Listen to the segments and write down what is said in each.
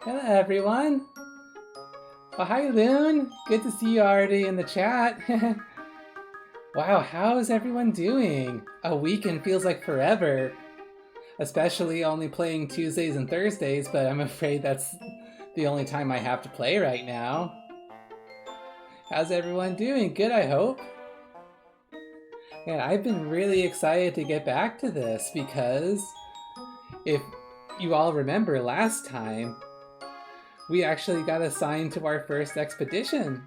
Hello, everyone. Oh, hi, Loon. Good to see you already in the chat. Wow, how is everyone doing? A weekend feels like forever. Especially only playing Tuesdays and Thursdays, but I'm afraid that's the only time I have to play right now. How's everyone doing? Good, I hope. And I've been really excited to get back to this because if you all remember last time, we actually got assigned to our first expedition.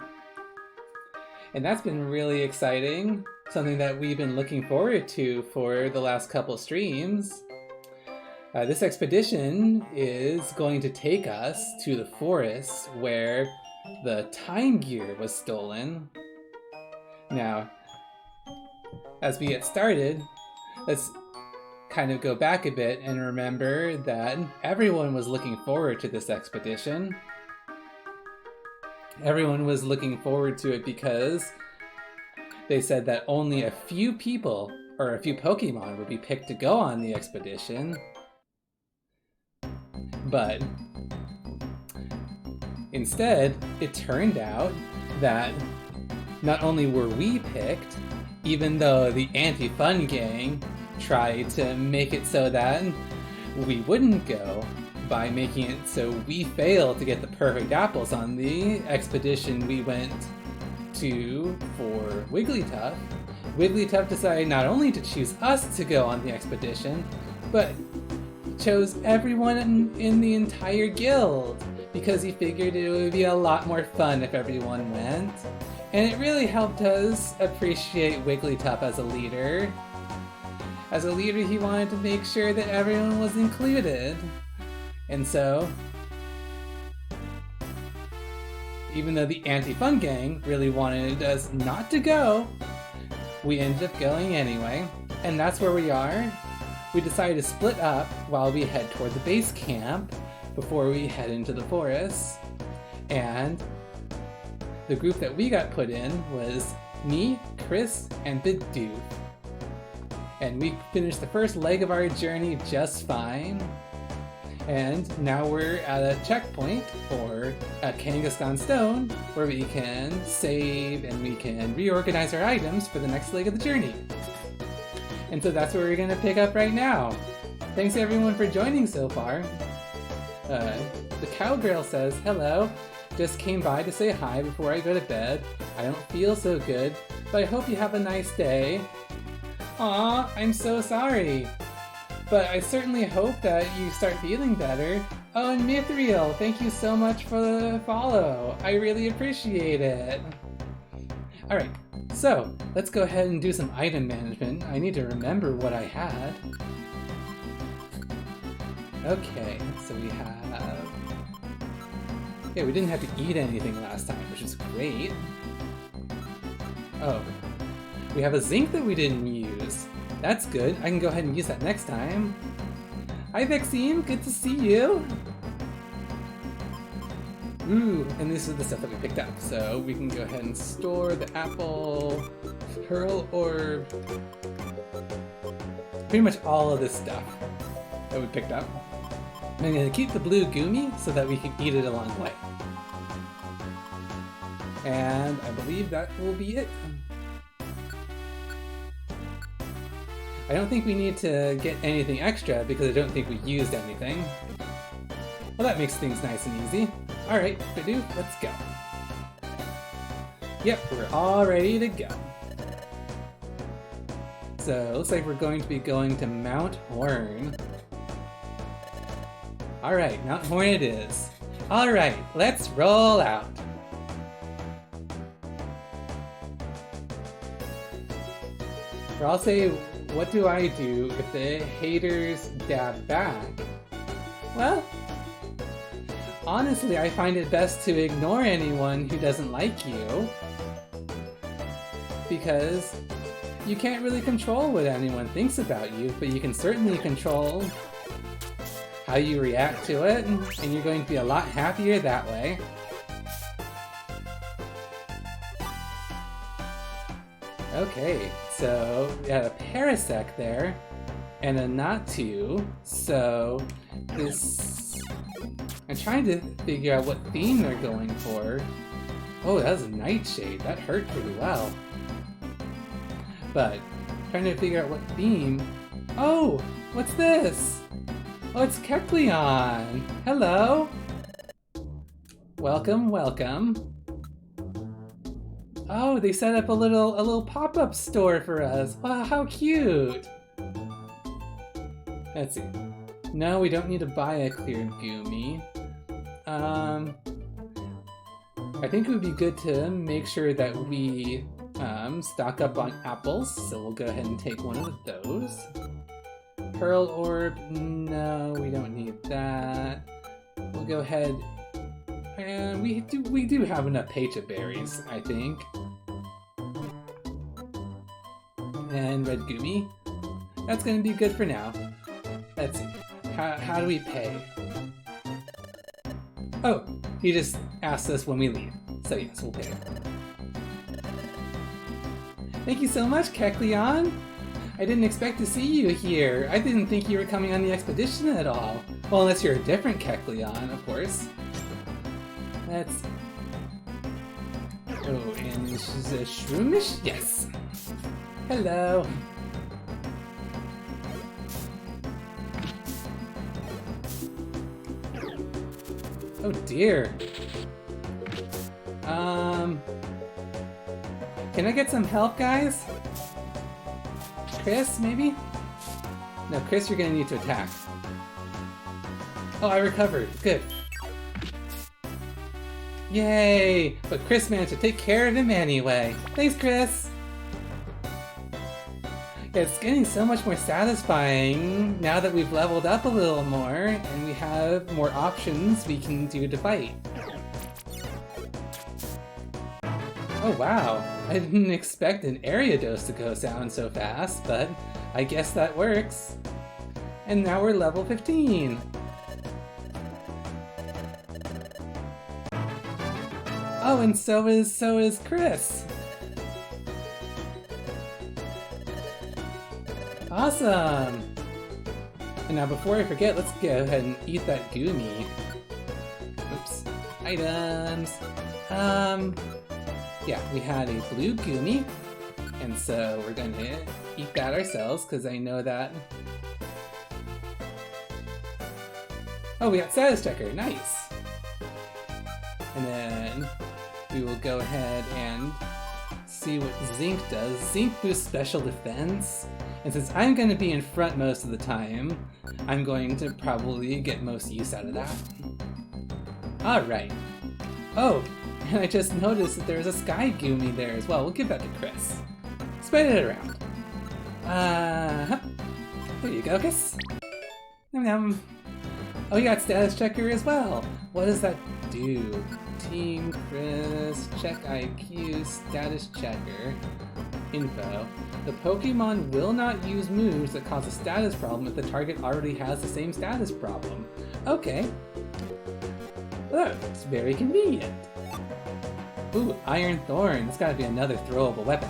And that's been really exciting, something that we've been looking forward to for the last couple streams. This expedition is going to take us to the forest where the time gear was stolen. Now, as we get started, let's kind of go back a bit and remember that everyone was looking forward to this expedition. Everyone was looking forward to it because they said that only a few people or a few Pokemon would be picked to go on the expedition. But instead, it turned out that not only were we picked, even though the Anti-Fun Gang tried to make it so that we wouldn't go by making it so we failed to get the perfect apples on the expedition we went to for Wigglytuff. Wigglytuff decided not only to choose us to go on the expedition, but chose everyone in the entire guild because he figured it would be a lot more fun if everyone went. And it really helped us appreciate Wigglytuff as a leader. As a leader, he wanted to make sure that everyone was included. And so, even though the Anti-Fun Gang really wanted us not to go, we ended up going anyway. And that's where we are. We decided to split up while we head toward the base camp before we head into the forest. And the group that we got put in was me, Chris, and Bidoof. And we finished the first leg of our journey just fine. And now we're at a checkpoint, or a Kangaskhan Stone, where we can save and we can reorganize our items for the next leg of the journey. And so that's where we're going to pick up right now. Thanks everyone for joining so far. The Cowgirl says, hello, just came by to say hi before I go to bed. I don't feel so good, but I hope you have a nice day. Aw, I'm so sorry. But I certainly hope that you start feeling better. Oh, and Mithril, thank you so much for the follow. I really appreciate it. Alright, so let's go ahead and do some item management. I need to remember what I had. Okay, so we have... Yeah, we didn't have to eat anything last time, which is great. Oh, we have a zinc that we didn't use. That's good. I can go ahead and use that next time. Hi, Vexine. Good to see you. Ooh, and this is the stuff that we picked up. So we can go ahead and store the apple, pearl orb, pretty much all of this stuff that we picked up. I'm going to keep the blue Goomy so that we can eat it along the way. And I believe that will be it. I don't think we need to get anything extra because I don't think we used anything. Well, that makes things nice and easy. Alright, Bidoof, let's go. Yep, we're all ready to go. So, looks like we're going to be going to Mount Horn. Alright, Mount Horn it is. Alright, let's roll out. Ralsei, what do I do if the haters dab back? Well, honestly, I find it best to ignore anyone who doesn't like you. Because you can't really control what anyone thinks about you, but you can certainly control how you react to it, and you're going to be a lot happier that way. Okay, so we had a Parasect there, and a not to, so this... I'm trying to figure out what theme they're going for. Oh, that was a Nightshade. That hurt pretty well. But, trying to figure out what theme... Oh! What's this? Oh, it's Kecleon! Hello! Welcome, welcome. Oh, they set up a little pop-up store for us. Wow, how cute! Let's see. No, we don't need to buy a clear Goomy. I think it would be good to make sure that we stock up on apples, so we'll go ahead and take one of those. Pearl Orb, no, we don't need that. We'll go ahead, and we do have enough Pecha berries, I think. And Red Goomy, that's gonna be good for now. Let's see, how do we pay? Oh, he just asked us when we leave, so yes, we'll pay. Thank you so much, Kecleon! I didn't expect to see you here. I didn't think you were coming on the expedition at all. Well, unless you're a different Kecleon, of course. Let's... Oh, and she's a Shroomish? Yes! Hello! Oh dear. Can I get some help, guys? Chris, maybe? No, Chris, you're gonna need to attack. Oh, I recovered. Good. Yay! But Chris managed to take care of him anyway. Thanks, Chris! It's getting so much more satisfying now that we've leveled up a little more and we have more options we can do to fight. Oh wow, I didn't expect an Ariados to go down so fast, but I guess that works. And now we're level 15! Oh, and so is Chris! Awesome! And now before I forget, let's go ahead and eat that Goomy. Oops. Items! Yeah, we had a blue Goomy, and so we're gonna eat that ourselves, because I know that... Oh, we got Status Checker, nice! And then we will go ahead and see what Zinc does. Zinc boosts special defense, and since I'm going to be in front most of the time, I'm going to probably get most use out of that. Alright. Oh, and I just noticed that there's a Sky Goomy there as well. We'll give that to Chris. Spread it around. There you go, Chris. Nom nom. Oh, you got Status Checker as well. What does that do? Team Chris, check IQ, Status Checker, info. The Pokemon will not use moves that cause a status problem if the target already has the same status problem. Okay. Well, that's very convenient. Ooh, Iron Thorn. It's gotta be another throwable weapon.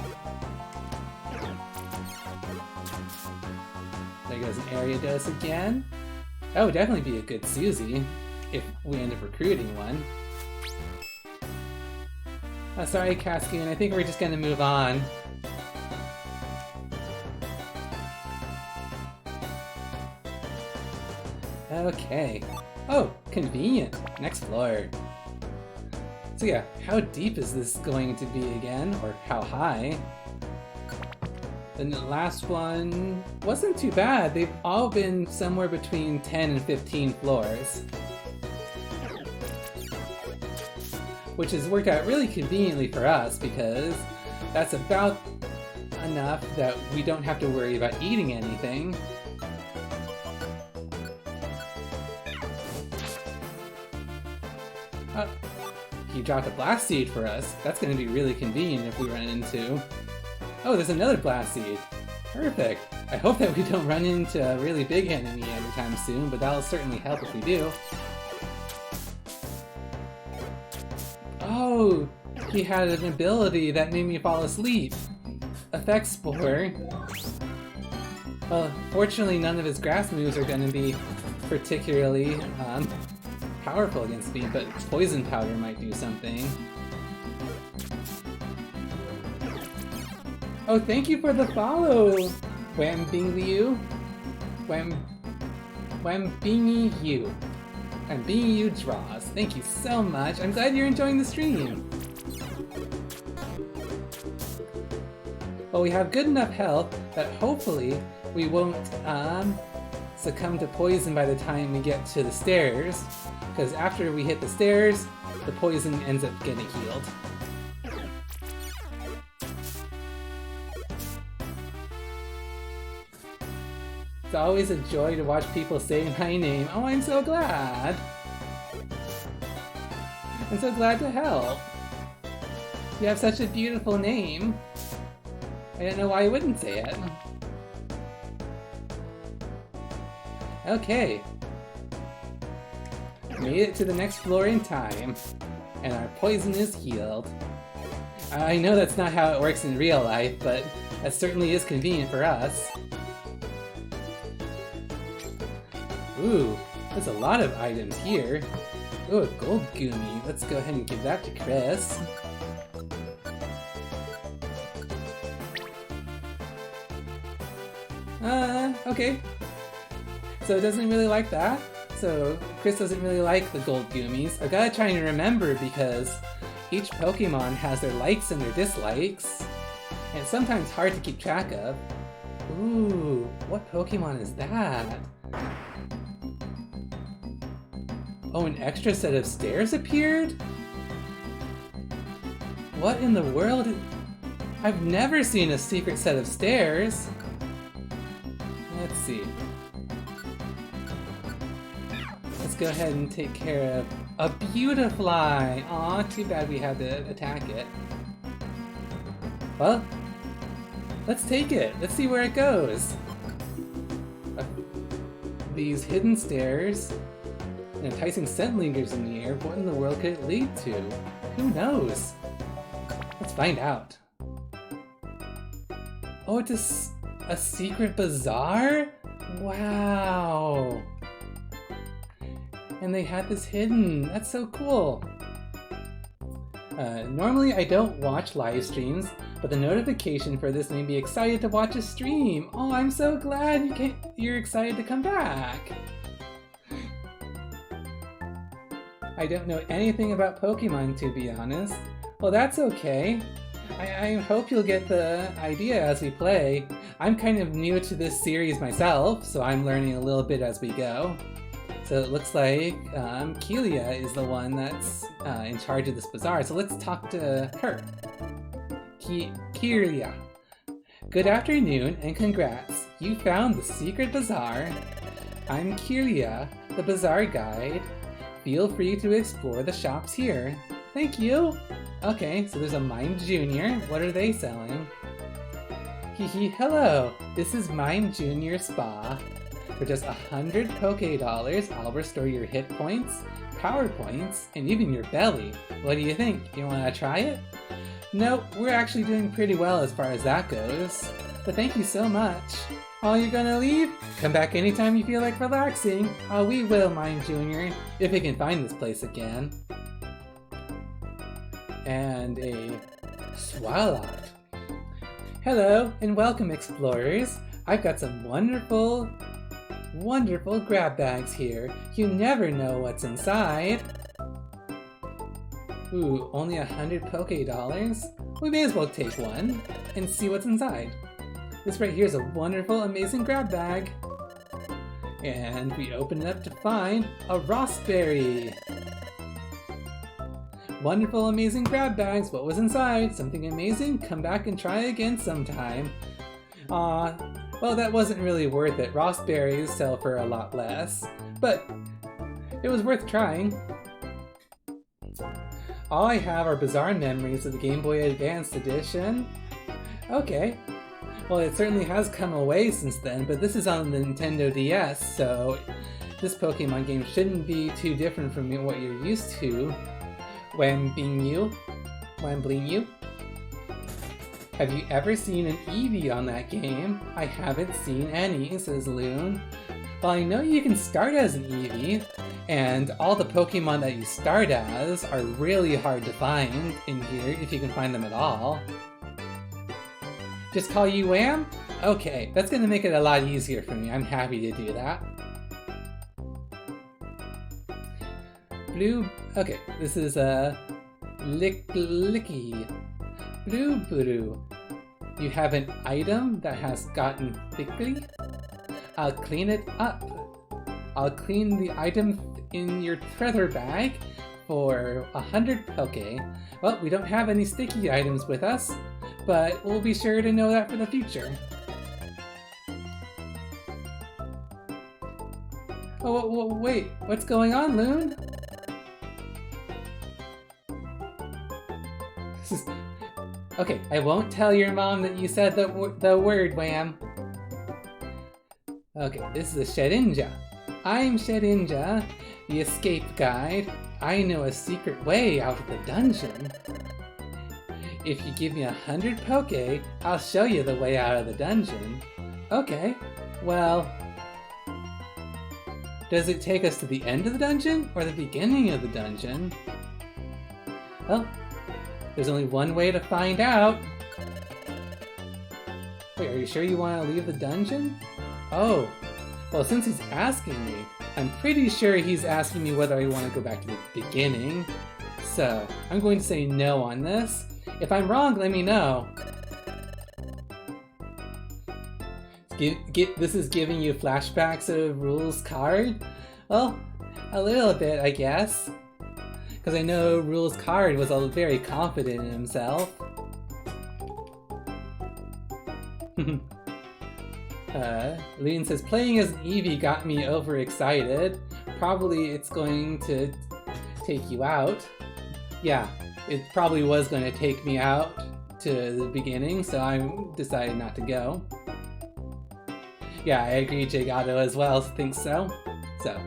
There goes an Ariados again. That would definitely be a good Suzy if we end up recruiting one. Sorry, Cascoon, I think we're just gonna move on. Okay. Oh, convenient. Next floor. So yeah, how deep is this going to be again? Or how high? And the last one wasn't too bad. They've all been somewhere between 10 and 15 floors. Which has worked out really conveniently for us because that's about enough that we don't have to worry about eating anything. Oh, he dropped a Blast Seed for us. That's going to be really convenient if we run into... Oh, there's another Blast Seed. Perfect. I hope that we don't run into a really big enemy anytime soon, but that'll certainly help if we do. Oh, he had an ability that made me fall asleep. Effect Spore. Well, fortunately none of his grass moves are going to be particularly powerful against me, but Poison Powder might do something. Oh, thank you for the follow, Wambingliu. Wambingliu. Wambingliu Draws. Thank you so much. I'm glad you're enjoying the stream. Well, we have good enough health that hopefully we won't succumb to poison by the time we get to the stairs, because after we hit the stairs, the poison ends up getting healed. It's always a joy to watch people say my name. Oh, I'm so glad! I'm so glad to help! You have such a beautiful name. I don't know why I wouldn't say it. Okay. Made it to the next floor in time. And our poison is healed. I know that's not how it works in real life, but that certainly is convenient for us. Ooh, there's a lot of items here. Ooh, a gold gumi. Let's go ahead and give that to Chris. Okay. So it doesn't really like that. So Chris doesn't really like the gold gummies. I've got to try and remember because each Pokemon has their likes and their dislikes. And it's sometimes hard to keep track of. Ooh, what Pokemon is that? Oh, an extra set of stairs appeared? What in the world? I've never seen a secret set of stairs. Let's see. Let's go ahead and take care of a Beautifly! Aw, too bad we had to attack it. Well, let's take it. Let's see where it goes. These hidden stairs. An enticing scent lingers in the air. What in the world could it lead to? Who knows? Let's find out. Oh, it's a secret bazaar? Wow! And they had this hidden. That's so cool. Normally I don't watch live streams, but the notification for this made me excited to watch a stream. Oh, I'm so glad you're excited to come back. I don't know anything about Pokemon, to be honest. Well, that's okay. I hope you'll get the idea as we play. I'm kind of new to this series myself, so I'm learning a little bit as we go. So it looks like Kelia is the one that's in charge of this bazaar, so let's talk to her. Kelia. Good afternoon and congrats. You found the secret bazaar. I'm Kelia, the bazaar guide. Feel free to explore the shops here. Thank you! Okay, so there's a Mime Jr. What are they selling? Hehe, hello! This is Mime Jr. Spa. For just 100 Poke Dollars, I'll restore your hit points, power points, and even your belly. What do you think? You wanna try it? Nope, we're actually doing pretty well as far as that goes. But thank you so much. Oh, you're gonna leave? Come back anytime you feel like relaxing. Oh, we will, Mime Jr., if we can find this place again. And a Swalot. Hello, and welcome, explorers. I've got some wonderful grab bags here. You never know what's inside. Ooh, only 100 Poke Dollars? We may as well take one and see what's inside. This right here is a wonderful, amazing grab bag. And we open it up to find a Raspberry. Wonderful, amazing grab bags. What was inside? Something amazing? Come back and try again sometime. Aw, well, that wasn't really worth it. Raspberries sell for a lot less, but it was worth trying. All I have are bizarre memories of the Game Boy Advance Edition. Okay. Well, it certainly has come away since then, but this is on the Nintendo DS, so this Pokemon game shouldn't be too different from what you're used to. Wambingliu. Have you ever seen an Eevee on that game? I haven't seen any, says Loon. Well, I know you can start as an Eevee, and all the Pokemon that you start as are really hard to find in here, if you can find them at all. Just call you Wham? Okay, that's gonna make it a lot easier for me. I'm happy to do that. Blue... Okay, this is a... Licky. Blue Boo. You have an item that has gotten thickly? I'll clean it up. I'll clean the item in your treasure bag for 100 Poke. Well, we don't have any sticky items with us, but we'll be sure to know that for the future. Oh, wait, what's going on, Loon? Okay, I won't tell your mom that you said the word, Wham. Okay, this is a Shedinja. I'm Shedinja, the escape guide. I know a secret way out of the dungeon. If you give me 100 Poke, I'll show you the way out of the dungeon. Okay, well... Does it take us to the end of the dungeon, or the beginning of the dungeon? Well, there's only one way to find out. Wait, are you sure you want to leave the dungeon? Oh, well, since he's asking me, I'm pretty sure he's asking me whether I want to go back to the beginning. So, I'm going to say no on this. If I'm wrong, let me know. This is giving you flashbacks of Rule's card? Well, a little bit, I guess. Because I know Rule's card was very confident in himself. Lean says, playing as an Eevee got me overexcited. Probably it's going to take you out. Yeah, it probably was going to take me out to the beginning, so I decided not to go. Yeah, I agree, Jagato as well thinks so. So,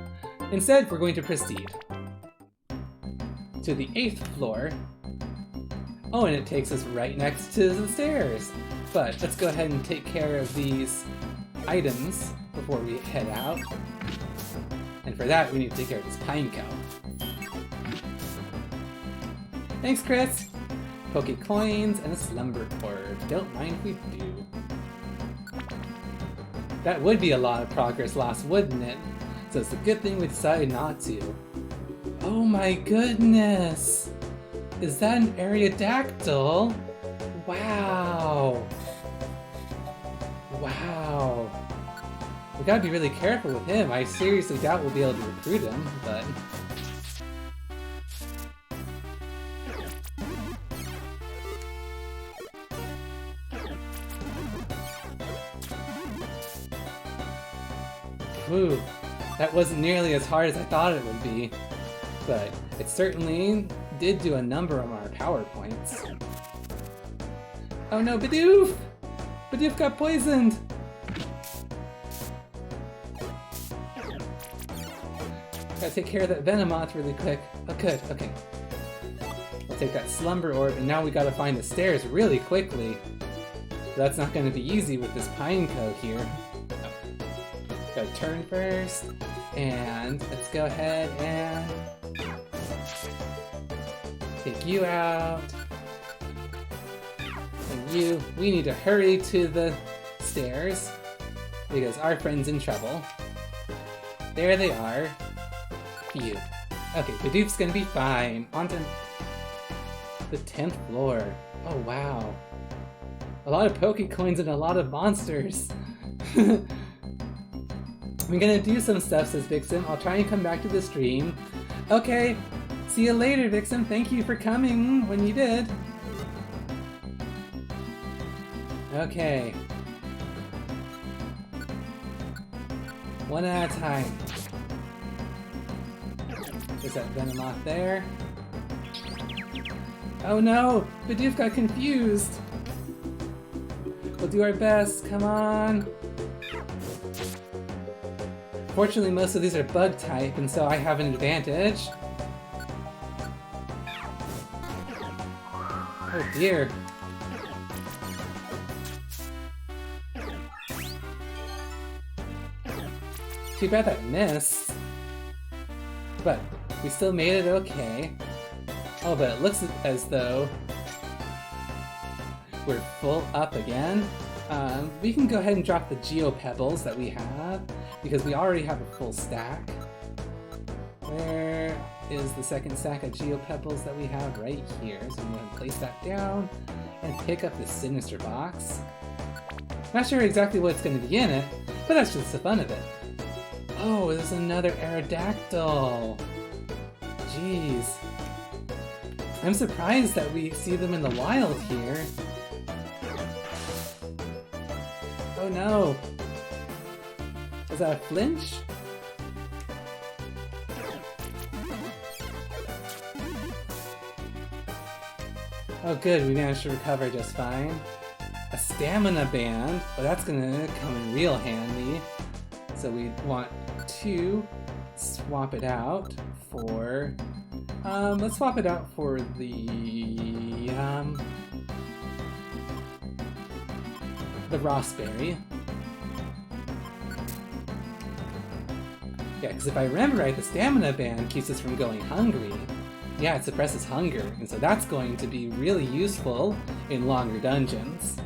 instead we're going to proceed to the 8th floor. Oh, and it takes us right next to the stairs. But let's go ahead and take care of these items before we head out. And for that, we need to take care of this Pineco. Thanks, Chris! Poke Coins and a Slumber Orb. Don't mind if we do. That would be a lot of progress lost, wouldn't it? So it's a good thing we decided not to. Oh my goodness! Is that an Aerodactyl? Wow! Wow! We gotta be really careful with him. I seriously doubt we'll be able to recruit him, but... Whew, that wasn't nearly as hard as I thought it would be, but it certainly did do a number on our power points. Oh no, Bidoof! Bidoof got poisoned! Gotta take care of that Venomoth really quick. Oh good, okay. We'll take that Slumber Orb, and now we gotta find the stairs really quickly. So that's not gonna be easy with this Pineco here. Gotta turn first, and let's go ahead and take you out. And you, we need to hurry to the stairs because our friend's in trouble. There they are. Phew. Okay, Bidoof's gonna be fine. On to the 10th floor. Oh wow. A lot of Pokecoins and a lot of monsters. I'm gonna do some stuff, says Vixen. I'll try and come back to the stream. Okay, see you later, Vixen. Thank you for coming when you did. Okay. One at a time. There's that Venomoth there. Oh no! Bidoof got confused! We'll do our best, come on! Fortunately, most of these are bug type, and so I have an advantage. Oh dear. Too bad that missed. But we still made it okay. Oh, but it looks as though we're full up again. We can go ahead and drop the Geo Pebbles that we have, because we already have a full stack. Where is the second stack of Geo Pebbles that we have? Right here. So I'm going to place that down and pick up the Sinister box. Not sure exactly what's going to be in it, but that's just the fun of it. Oh, there's another Aerodactyl. Jeez. I'm surprised that we see them in the wild here. Oh no! Was that a flinch? Oh good, we managed to recover just fine. A stamina band, well that's gonna come in real handy. So we want to swap it out for... let's swap it out for the Raspberry. Yeah, because if I remember right, the stamina band keeps us from going hungry. Yeah, it suppresses hunger, and so that's going to be really useful in longer dungeons.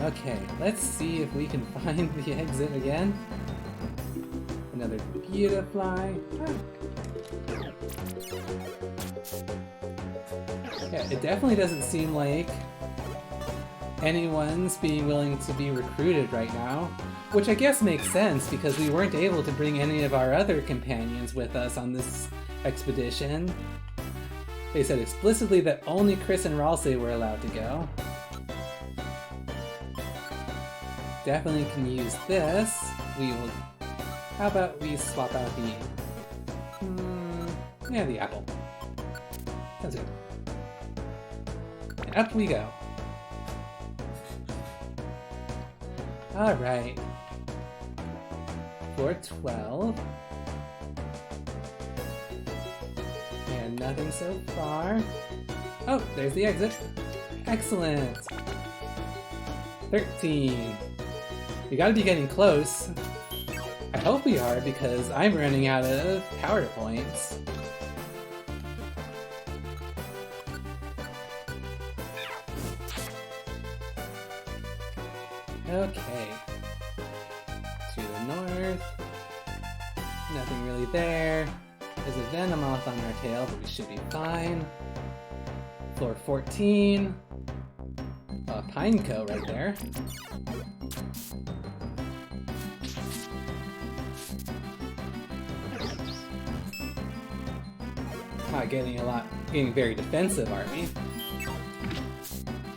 Okay, let's see if we can find the exit again. Another Beautifly. Yeah, it definitely doesn't seem like anyone's being willing to be recruited right now, which I guess makes sense because we weren't able to bring any of our other companions with us on this expedition. They said explicitly that only Chris and Ralsei were allowed to go. Definitely can use this. We will... How about we swap out the... yeah, the apple. Sounds good. And up we go. Alright. Floor 12. And nothing so far. Oh, there's the exit. Excellent. 13. We gotta be getting close. I hope we are, because I'm running out of power points. Okay. To the north. Nothing really there. There's a Venomoth on our tail, but we should be fine. Floor 14. Pineco right there. Getting very defensive, aren't we?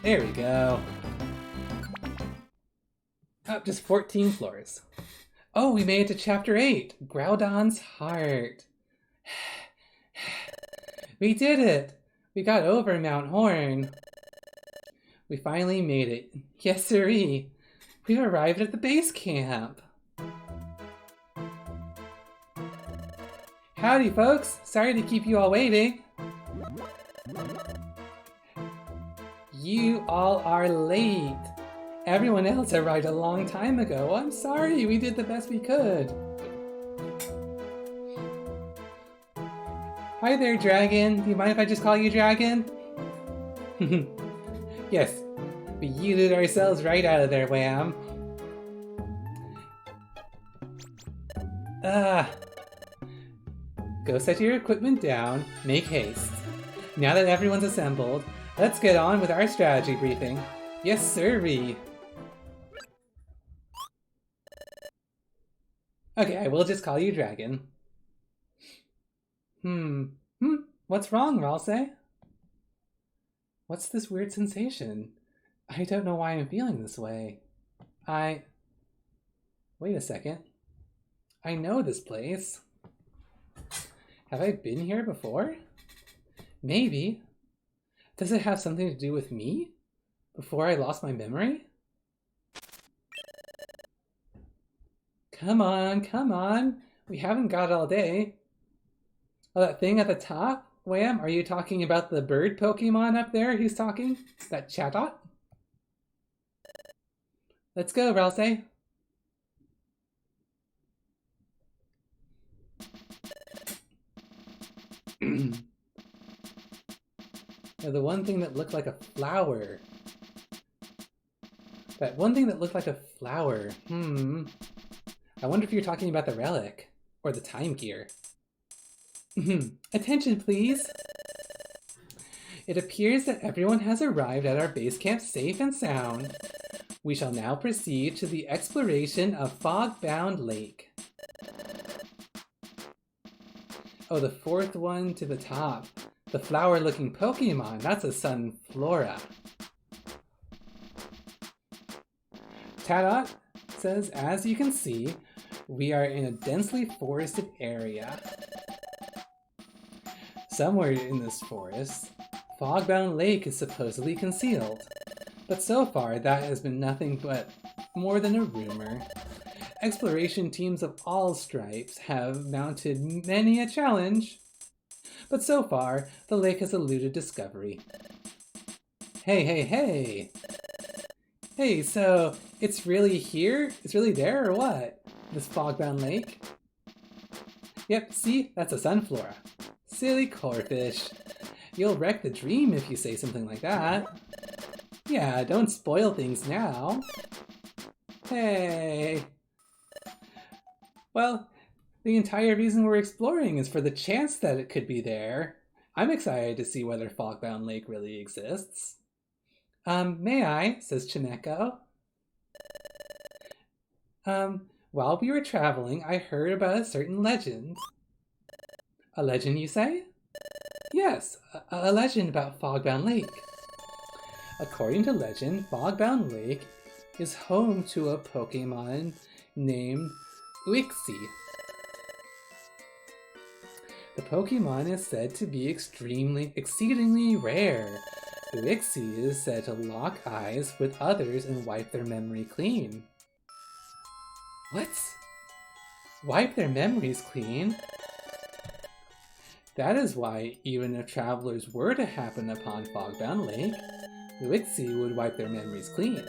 There we go. Oh, just 14 floors. Oh, we made it to chapter 8, Groudon's Heart. We did it! We got over Mount Horn. We finally made it. Yes, sirree. We've arrived at the base camp. Howdy, folks. Sorry to keep you all waiting. You all are late. Everyone else arrived a long time ago. I'm sorry, we did the best we could. Hi there, Dragon. Do you mind if I just call you Dragon? Yes, we yeeted ourselves right out of there, Wham. Go set your equipment down, make haste. Now that everyone's assembled, let's get on with our strategy briefing. Yes, sirree. Okay, I will just call you Dragon. What's wrong, Ralsei? What's this weird sensation? I don't know why I'm feeling this way. Wait a second. I know this place. Have I been here before? Maybe. Does it have something to do with me? Before I lost my memory? Come on, come on. We haven't got all day. Oh, that thing at the top? Wham, are you talking about the bird Pokemon up there who's talking? That Chatot? Let's go, Ralsei. Now, the one thing that looked like a flower. That one thing that looked like a flower. I wonder if you're talking about the relic. Or the time gear. Attention, please. It appears that everyone has arrived at our base camp safe and sound. We shall now proceed to the exploration of Fogbound Lake. Oh, the fourth one to the top. The flower-looking Pokemon. That's a Sunflora. Tadot says, as you can see, we are in a densely forested area. Somewhere in this forest, Fogbound Lake is supposedly concealed. But so far, that has been nothing but more than a rumor. Exploration teams of all stripes have mounted many a challenge. But so far, the lake has eluded discovery. Hey! Hey, so it's really here? It's really there or what? This Fogbound Lake? Yep, see? That's a Sunflora. Silly Corfish. You'll wreck the dream if you say something like that. Yeah, don't spoil things now. Hey. Well, the entire reason we're exploring is for the chance that it could be there. I'm excited to see whether Fogbound Lake really exists. May I? Says Chineko. While we were traveling, I heard about a certain legend. A legend, you say? Yes, a legend about Fogbound Lake. According to legend, Fogbound Lake is home to a Pokemon named Uixie. The Pokemon is said to be exceedingly rare. Uixie is said to lock eyes with others and wipe their memory clean. What? Wipe their memories clean? That is why, even if travelers were to happen upon Fogbound Lake, Uixie would wipe their memories clean,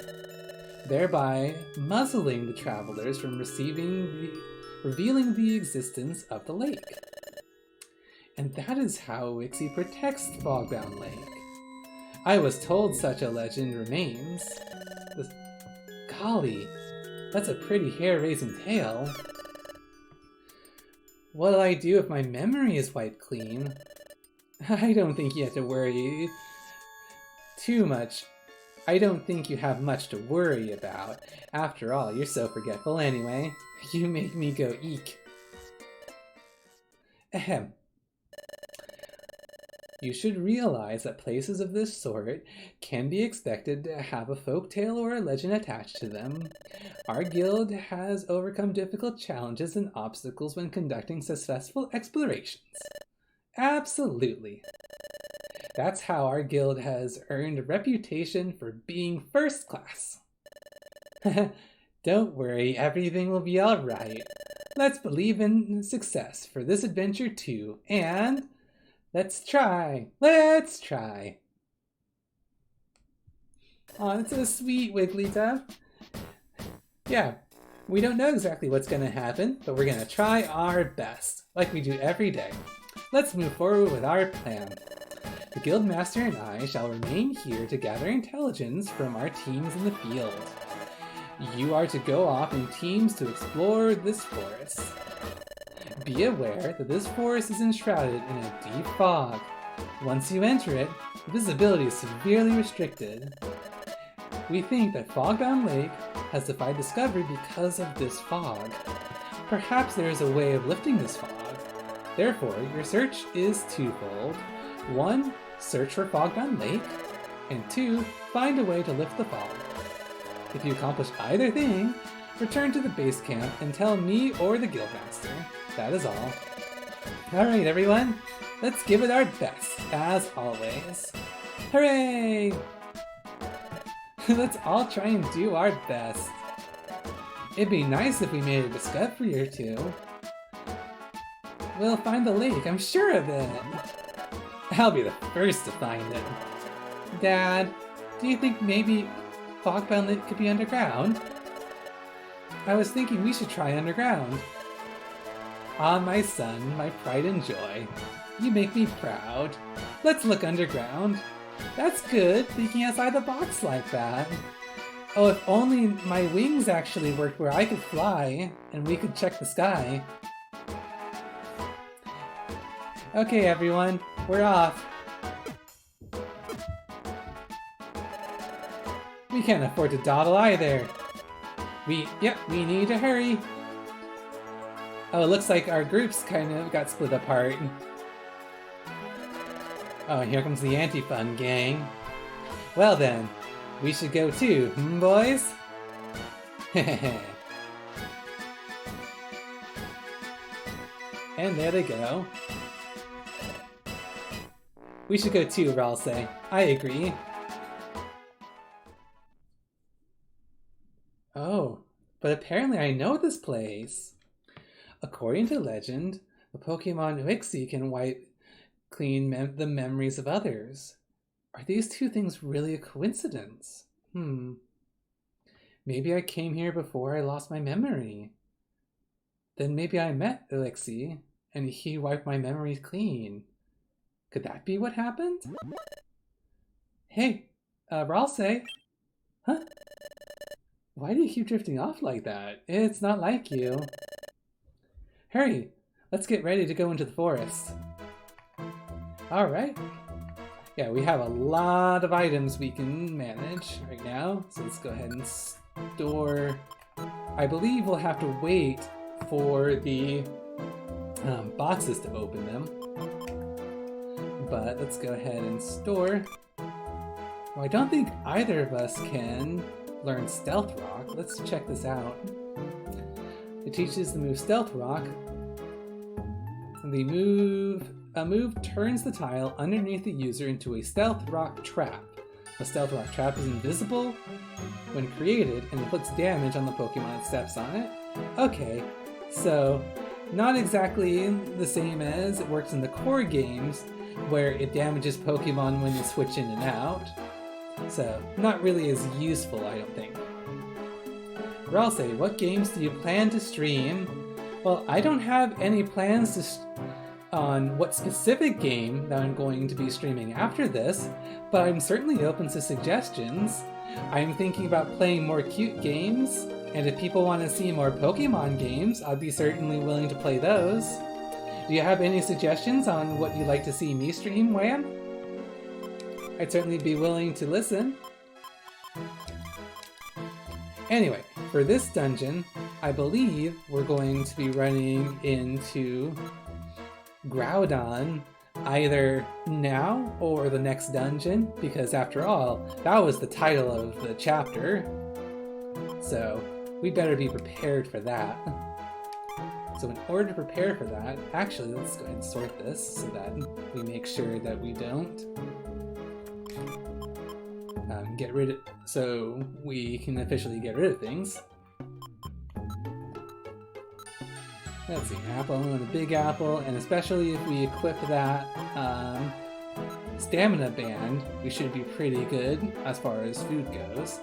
thereby muzzling the travelers from revealing the existence of the lake. And that is how Uixie protects Fogbound Lake. I was told such a legend remains. Golly, that's a pretty hair-raising tale. What'll I do if my memory is wiped clean? I don't think you have to worry too much. I don't think you have much to worry about. After all, you're so forgetful anyway. You make me go eek. Ahem. You should realize that places of this sort can be expected to have a folktale or a legend attached to them. Our guild has overcome difficult challenges and obstacles when conducting successful explorations. Absolutely. That's how our guild has earned a reputation for being first class. Don't worry, everything will be alright. Let's believe in success for this adventure too, and let's try! Let's try! Aw, that's so sweet, Wigglytuff. Yeah, we don't know exactly what's gonna happen, but we're gonna try our best, like we do every day. Let's move forward with our plan. The Guildmaster and I shall remain here to gather intelligence from our teams in the field. You are to go off in teams to explore this forest. Be aware that this forest is enshrouded in a deep fog. Once you enter it, visibility is severely restricted. We think that Fogbound Lake has defied discovery because of this fog. Perhaps there is a way of lifting this fog. Therefore, your search is twofold. 1. Search for Fogbound Lake, and 2. Find a way to lift the fog. If you accomplish either thing, return to the base camp and tell me or the Guildmaster. That is all. Alright everyone, let's give it our best, as always. Hooray! Let's all try and do our best. It'd be nice if we made a discovery or two. We'll find the lake, I'm sure of it. I'll be the first to find it. Dad, do you think maybe Fogbound Lake could be underground? I was thinking we should try underground. Ah, my son, my pride and joy. You make me proud. Let's look underground. That's good, thinking outside the box like that. Oh, if only my wings actually worked where I could fly, and we could check the sky. Okay, everyone, we're off. We can't afford to dawdle either. We need to hurry. Oh, it looks like our groups kind of got split apart. Oh, here comes the anti-fun gang. Well then, we should go too, boys? And there they go. We should go too, Ralsei. I agree. Oh, but apparently I know this place. According to legend, the Pokemon Uixie can wipe clean the memories of others. Are these two things really a coincidence? Maybe I came here before I lost my memory. Then maybe I met Uixie, and he wiped my memories clean. Could that be what happened? Hey, Ralsei. Huh? Why do you keep drifting off like that? It's not like you. Hurry! Let's get ready to go into the forest. Alright. Yeah, we have a lot of items we can manage right now. So let's go ahead and store... I believe we'll have to wait for the boxes to open them. But let's go ahead and store. Well, I don't think either of us can learn Stealth Rock. Let's check this out. It teaches the move Stealth Rock. A move turns the tile underneath the user into a Stealth Rock trap. A Stealth Rock trap is invisible when created and inflicts damage on the Pokemon that steps on it. Okay, so not exactly the same as it works in the core games, where it damages Pokemon when you switch in and out. So, not really as useful, I don't think. Ralsei, what games do you plan to stream? Well, I don't have any plans on what specific game that I'm going to be streaming after this, but I'm certainly open to suggestions. I'm thinking about playing more cute games, and if people want to see more Pokemon games, I'd be certainly willing to play those. Do you have any suggestions on what you'd like to see me stream, Wham? I'd certainly be willing to listen. Anyway, for this dungeon, I believe we're going to be running into Groudon either now or the next dungeon, because after all, that was the title of the chapter. So we better be prepared for that. So in order to prepare for that, actually let's go ahead and sort this so that we make sure that we don't get rid of, so we can officially get rid of things. Let's see, apple and a big apple, and especially if we equip that stamina band, we should be pretty good as far as food goes.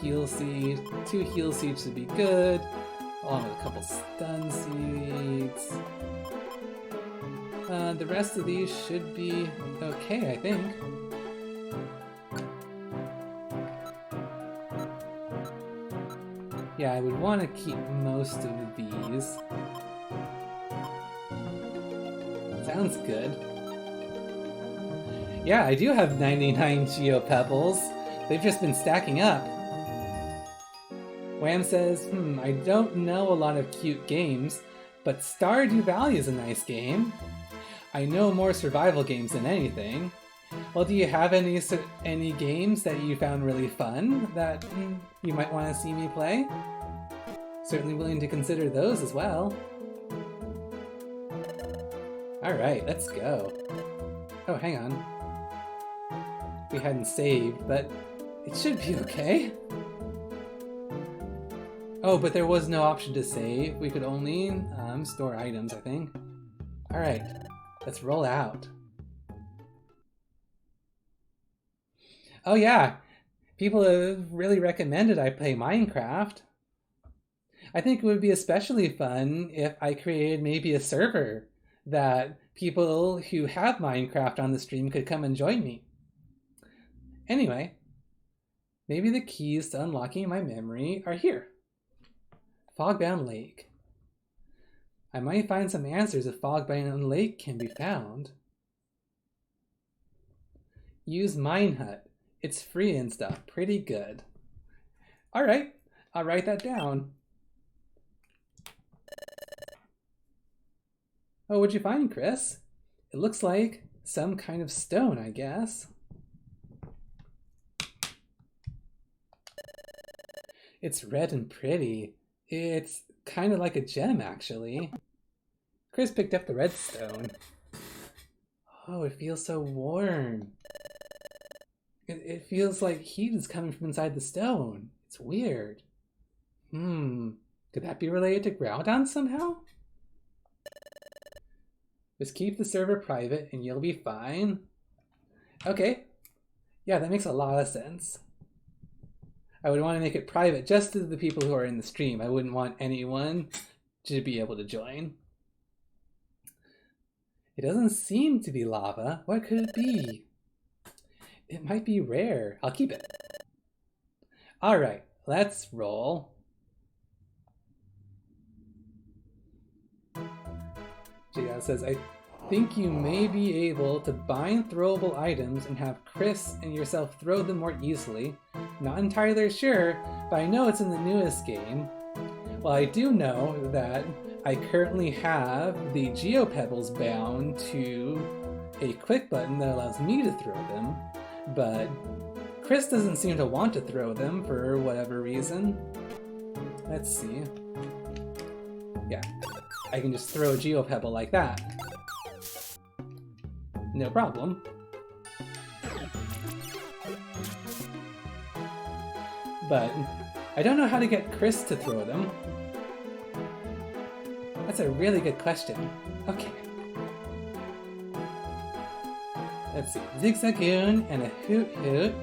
Heal seed, 2 heal seeds should be good, along with a couple stun seeds. The rest of these should be okay, I think. Yeah, I would want to keep most of these. Sounds good. Yeah, I do have 99 Geopebbles. They've just been stacking up. Wham says, I don't know a lot of cute games, but Stardew Valley is a nice game. I know more survival games than anything. Well, do you have any games that you found really fun that you might want to see me play? Certainly willing to consider those as well. Alright, let's go. Oh, hang on. We hadn't saved, but it should be okay. Oh, but there was no option to save. We could only store items, I think. Alright, let's roll out. Oh yeah, people have really recommended I play Minecraft. I think it would be especially fun if I created maybe a server that people who have Minecraft on the stream could come and join me. Anyway, maybe the keys to unlocking my memory are here. Fogbound Lake. I might find some answers if Fogbound Lake can be found. Use Mine Hut. It's free and stuff. Pretty good. Alright, I'll write that down. Oh, what'd you find, Chris? It looks like some kind of stone, I guess. It's red and pretty. It's kind of like a gem, actually. Chris picked up the red stone. Oh, it feels so warm. It feels like heat is coming from inside the stone. It's weird. Could that be related to Groudon somehow? Just keep the server private and you'll be fine. Okay. Yeah, that makes a lot of sense. I would want to make it private just to the people who are in the stream. I wouldn't want anyone to be able to join. It doesn't seem to be lava. What could it be? It might be rare. I'll keep it. Alright, let's roll. Gia says, I think you may be able to bind throwable items and have Chris and yourself throw them more easily. Not entirely sure, but I know it's in the newest game. Well, I do know that I currently have the Geopebbles bound to a quick button that allows me to throw them, but Chris doesn't seem to want to throw them for whatever reason. Let's see. Yeah, I can just throw a Geopebble like that. No problem. But I don't know how to get Chris to throw them. That's a really good question. Okay. Let's see. Zigzagoon and a Hoot Hoot.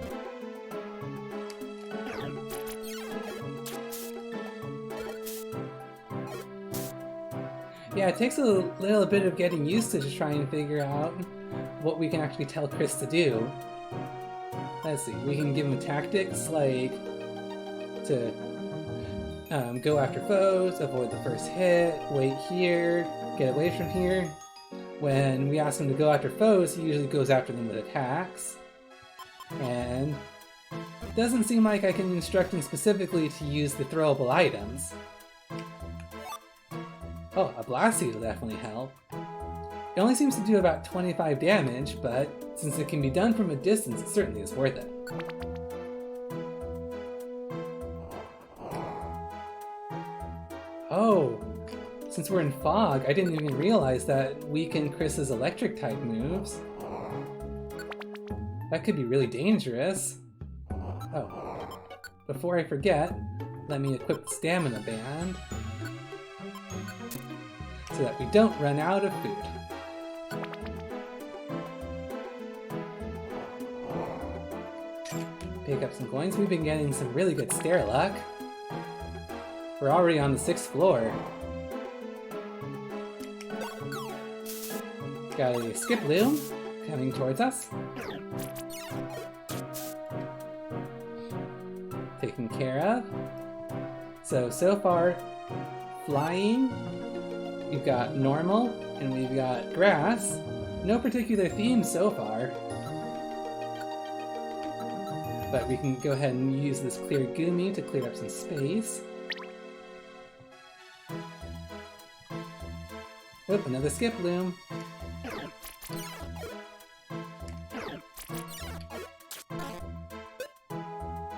Yeah, it takes a little bit of getting used to just trying to figure out what we can actually tell Chris to do. Let's see. We can give him tactics like to go after foes, avoid the first hit, wait here, get away from here. When we ask him to go after foes, he usually goes after them with attacks. And it doesn't seem like I can instruct him specifically to use the throwable items. Oh, a Blast Seed will definitely help. It only seems to do about 25 damage, but since it can be done from a distance, it certainly is worth it. Oh, since we're in Fog, I didn't even realize that weaken Chris's electric type moves. That could be really dangerous. Oh, before I forget, let me equip the Stamina Band so that we don't run out of food. Pick up some coins. We've been getting some really good stair luck. We're already on the 6th floor. Got a Skiploom coming towards us. Taken care of. So far, flying, we've got normal, and we've got grass. No particular theme so far. But we can go ahead and use this clear Goomy to clear up some space. Whoop, another Skiploom.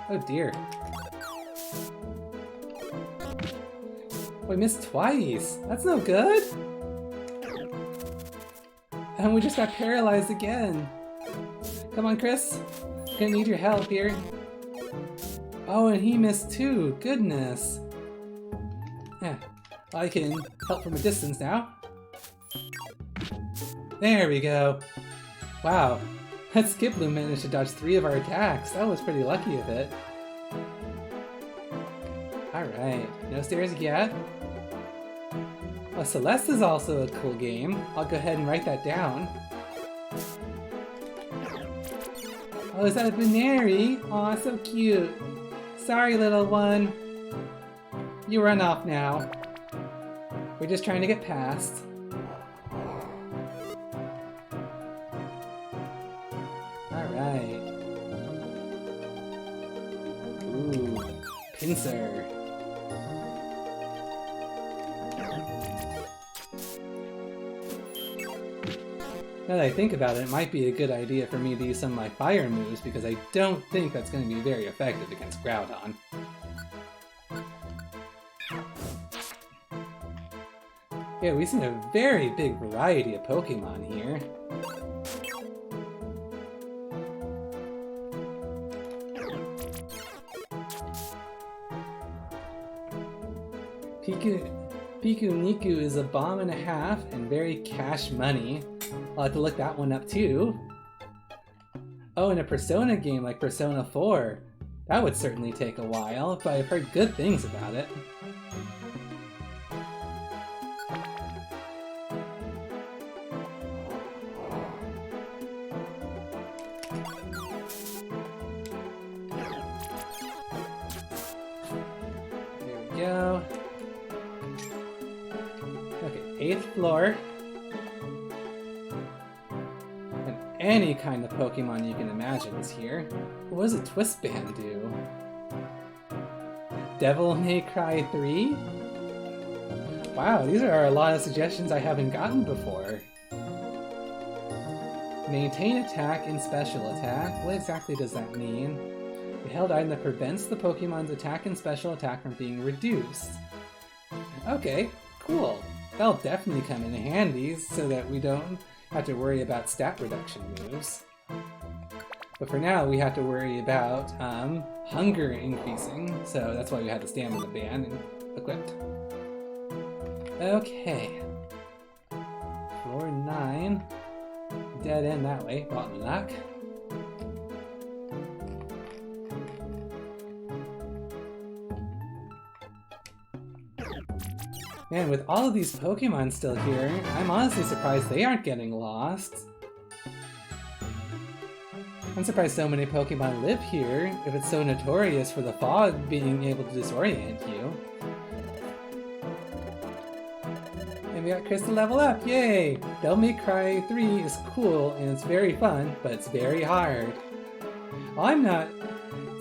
Oh dear. We missed twice! That's no good! And we just got paralyzed again! Come on, Chris! Gonna need your help here. Oh, and he missed too! Goodness! Yeah, I can help from a distance now. There we go! Wow, that Skiploom managed to dodge 3 of our attacks. That was pretty lucky of it. Alright, no stairs yet. Well, Celeste is also a cool game. I'll go ahead and write that down. Oh, is that a Baneri? Aw, so cute. Sorry, little one. You run off now. We're just trying to get past. Alright. Ooh, pincer. Now that I think about it, it might be a good idea for me to use some of my fire moves because I don't think that's going to be very effective against Groudon. Yeah, we've seen a very big variety of Pokemon here. Piku Niku is a bomb and a half and very cash money. I'll have to look that one up too. Oh, and a Persona game like Persona 4. That would certainly take a while, but I've heard good things about it. There we go. Okay, 8th floor. Any kind of Pokemon you can imagine is here. What does a Twist Band do? Devil May Cry 3? Wow, these are a lot of suggestions I haven't gotten before. Maintain attack and special attack? What exactly does that mean? A held item that prevents the Pokemon's attack and special attack from being reduced. Okay, cool. That'll definitely come in handy so that we don't have to worry about stat reduction moves. But for now, we have to worry about hunger increasing, so that's why we have the Stamina Band equipped. Okay. Floor 9. Dead end that way, bottom luck. Man, with all of these Pokemon still here, I'm honestly surprised they aren't getting lost. I'm surprised so many Pokemon live here, if it's so notorious for the fog being able to disorient you. And we got Chris to level up, yay! Devil May Cry 3 is cool and it's very fun, but it's very hard. I'm not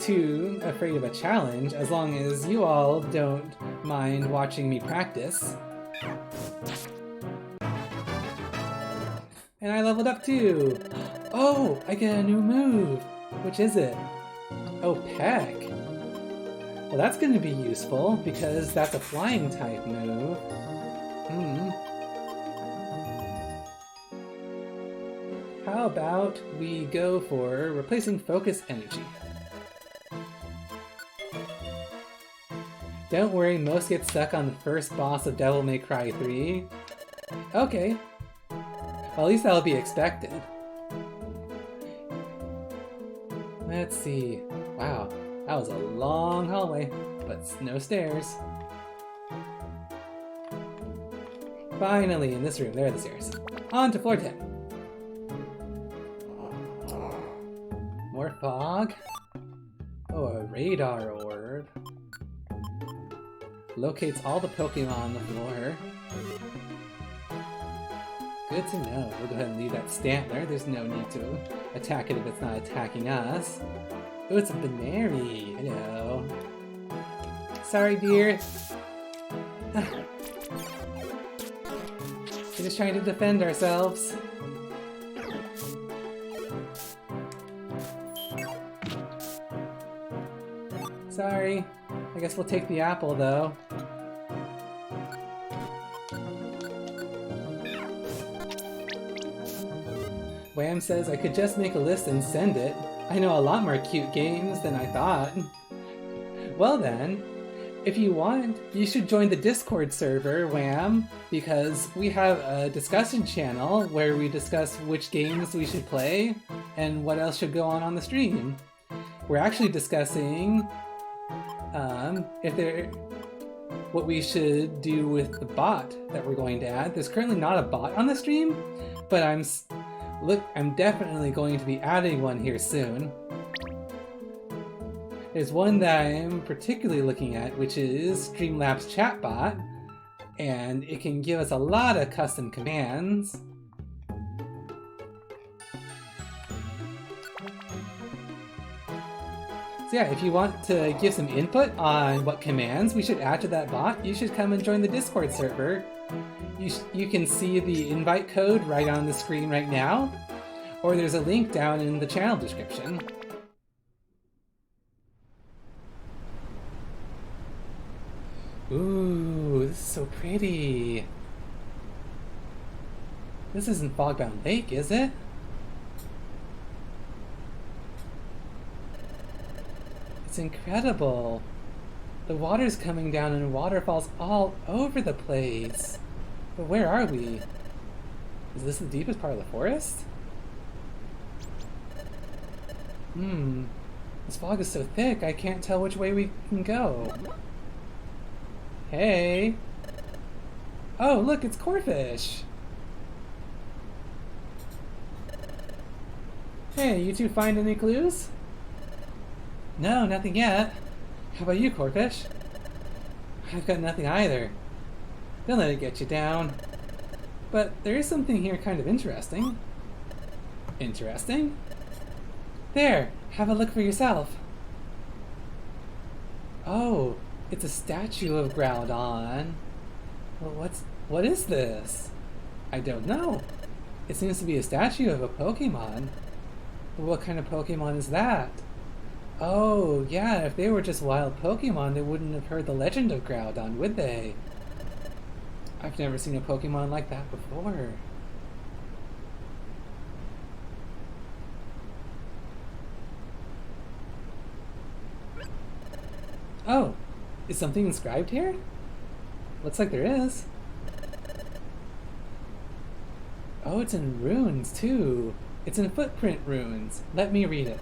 too afraid of a challenge as long as you all don't mind watching me practice. And I leveled up too! Oh, I get a new move! Which is it? Oh, Peck! Well, that's going to be useful because that's a flying type move. How about we go for replacing Focus Energy? Don't worry, most get stuck on the first boss of Devil May Cry 3. Okay. Well, at least that'll be expected. Let's see. Wow, that was a long hallway, but no stairs. Finally, in this room, there are the stairs. On to floor 10. More fog. Oh, a radar orb. Locates all the Pokemon on the floor. Good to know. We'll go ahead and leave that Stantler. There's no need to attack it if it's not attacking us. Oh, it's a Baneri. Hello. Sorry, dear. We're just trying to defend ourselves. Sorry. I guess we'll take the apple, though. Wham says I could just make a list and send it. I know a lot more cute games than I thought. Well then, if you want, you should join the Discord server, Wham, because we have a discussion channel where we discuss which games we should play and what else should go on the stream. We're actually discussing what we should do with the bot that we're going to add. There's currently not a bot on the stream, but I'm definitely going to be adding one here soon. There's one that I'm particularly looking at, which is Streamlabs Chatbot, and it can give us a lot of custom commands. So yeah, if you want to give some input on what commands we should add to that bot, you should come and join the Discord server. You can see the invite code right on the screen right now, or there's a link down in the channel description. Ooh, this is so pretty. This isn't Fogbound Lake, is it? It's incredible. The water's coming down and waterfalls all over the place. But where are we? Is this the deepest part of the forest? This fog is so thick I can't tell which way we can go. Hey! Oh, look, it's Corfish! Hey, you two find any clues? No, nothing yet. How about you, Corfish? I've got nothing either. Don't let it get you down. But there is something here kind of interesting. Interesting? There, have a look for yourself. Oh, it's a statue of Groudon. Well, what is this? I don't know. It seems to be a statue of a Pokemon. But what kind of Pokemon is that? Oh, yeah, if they were just wild Pokemon, they wouldn't have heard the legend of Groudon, would they? I've never seen a Pokemon like that before. Oh, is something inscribed here? Looks like there is. Oh, it's in runes, too. It's in footprint runes. Let me read it.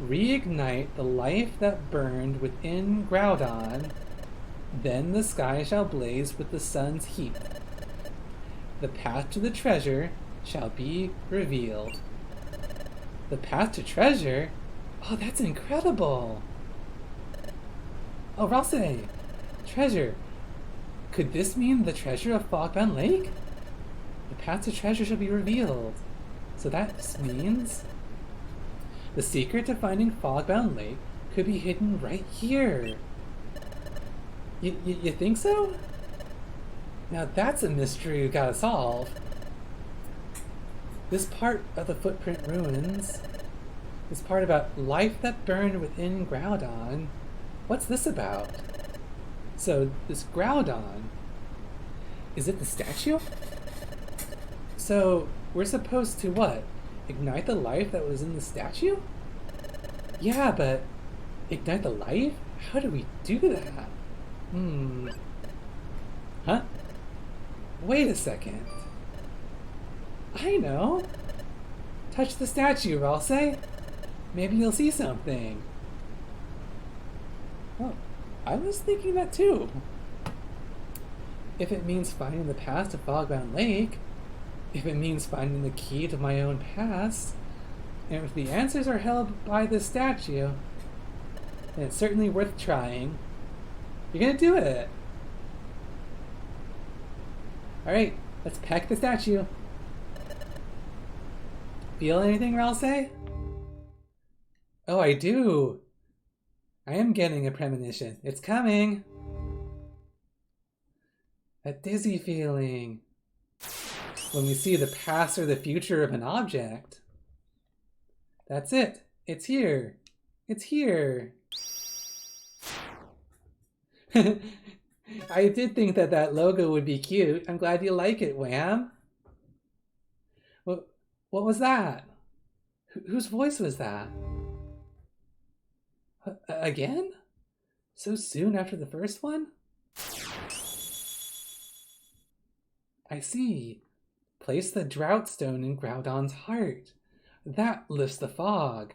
Reignite the life that burned within Groudon, then the sky shall blaze with the sun's heat. The path to the treasure shall be revealed. The path to treasure? Oh, that's incredible! Oh, Ralsei! Treasure! Could this mean the treasure of Fogbound Lake? The path to treasure shall be revealed. So that means the secret to finding Fogbound Lake could be hidden right here. You think so? Now that's a mystery we gotta solve. This part of the footprint ruins, this part about life that burned within Groudon, what's this about? So this Groudon, is it the statue? So we're supposed to what? Ignite the life that was in the statue? Yeah, but ignite the life? How do we do that? Huh? Wait a second. I know! Touch the statue, Ralsei. Maybe you'll see something. Oh, I was thinking that too. If it means finding the path to Fogbound Lake, if it means finding the key to my own past, and if the answers are held by the statue, then it's certainly worth trying. You're gonna do it! Alright, let's peck the statue. Feel anything, Ralsei? Oh, I do! I am getting a premonition. It's coming! A dizzy feeling. When we see the past or the future of an object. That's it. It's here. It's here. I did think that that logo would be cute. I'm glad you like it, Wham. What was that? Whose voice was that? Again? So soon after the first one? I see. Place the drought stone in Groudon's heart. That lifts the fog.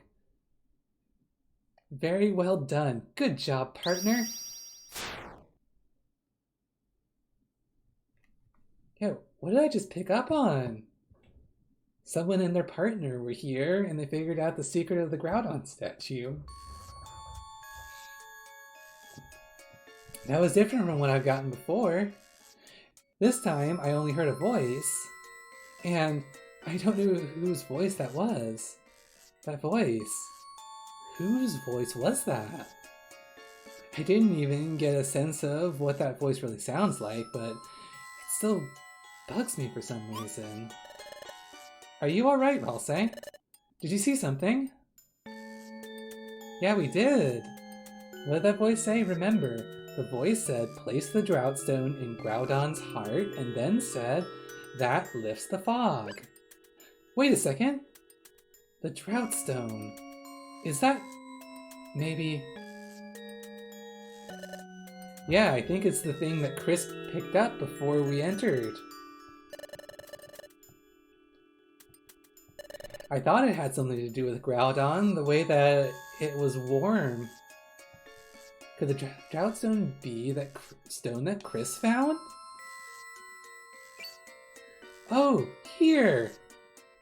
Very well done. Good job, partner. Yo, what did I just pick up on? Someone and their partner were here and they figured out the secret of the Groudon statue. That was different from what I've gotten before. This time, I only heard a voice, and I don't know whose voice that was. That voice. Whose voice was that? I didn't even get a sense of what that voice really sounds like, but it still bugs me for some reason. Are you alright, Ralsei? Did you see something? Yeah, we did. What did that voice say? Remember, the voice said, place the drought stone in Groudon's heart, and then said, that lifts the fog. Wait a second. The drought stone. Is that... maybe... Yeah, I think it's the thing that Chris picked up before we entered. I thought it had something to do with Groudon, the way that it was warm. Could the drought stone be that stone that Chris found? Oh, here!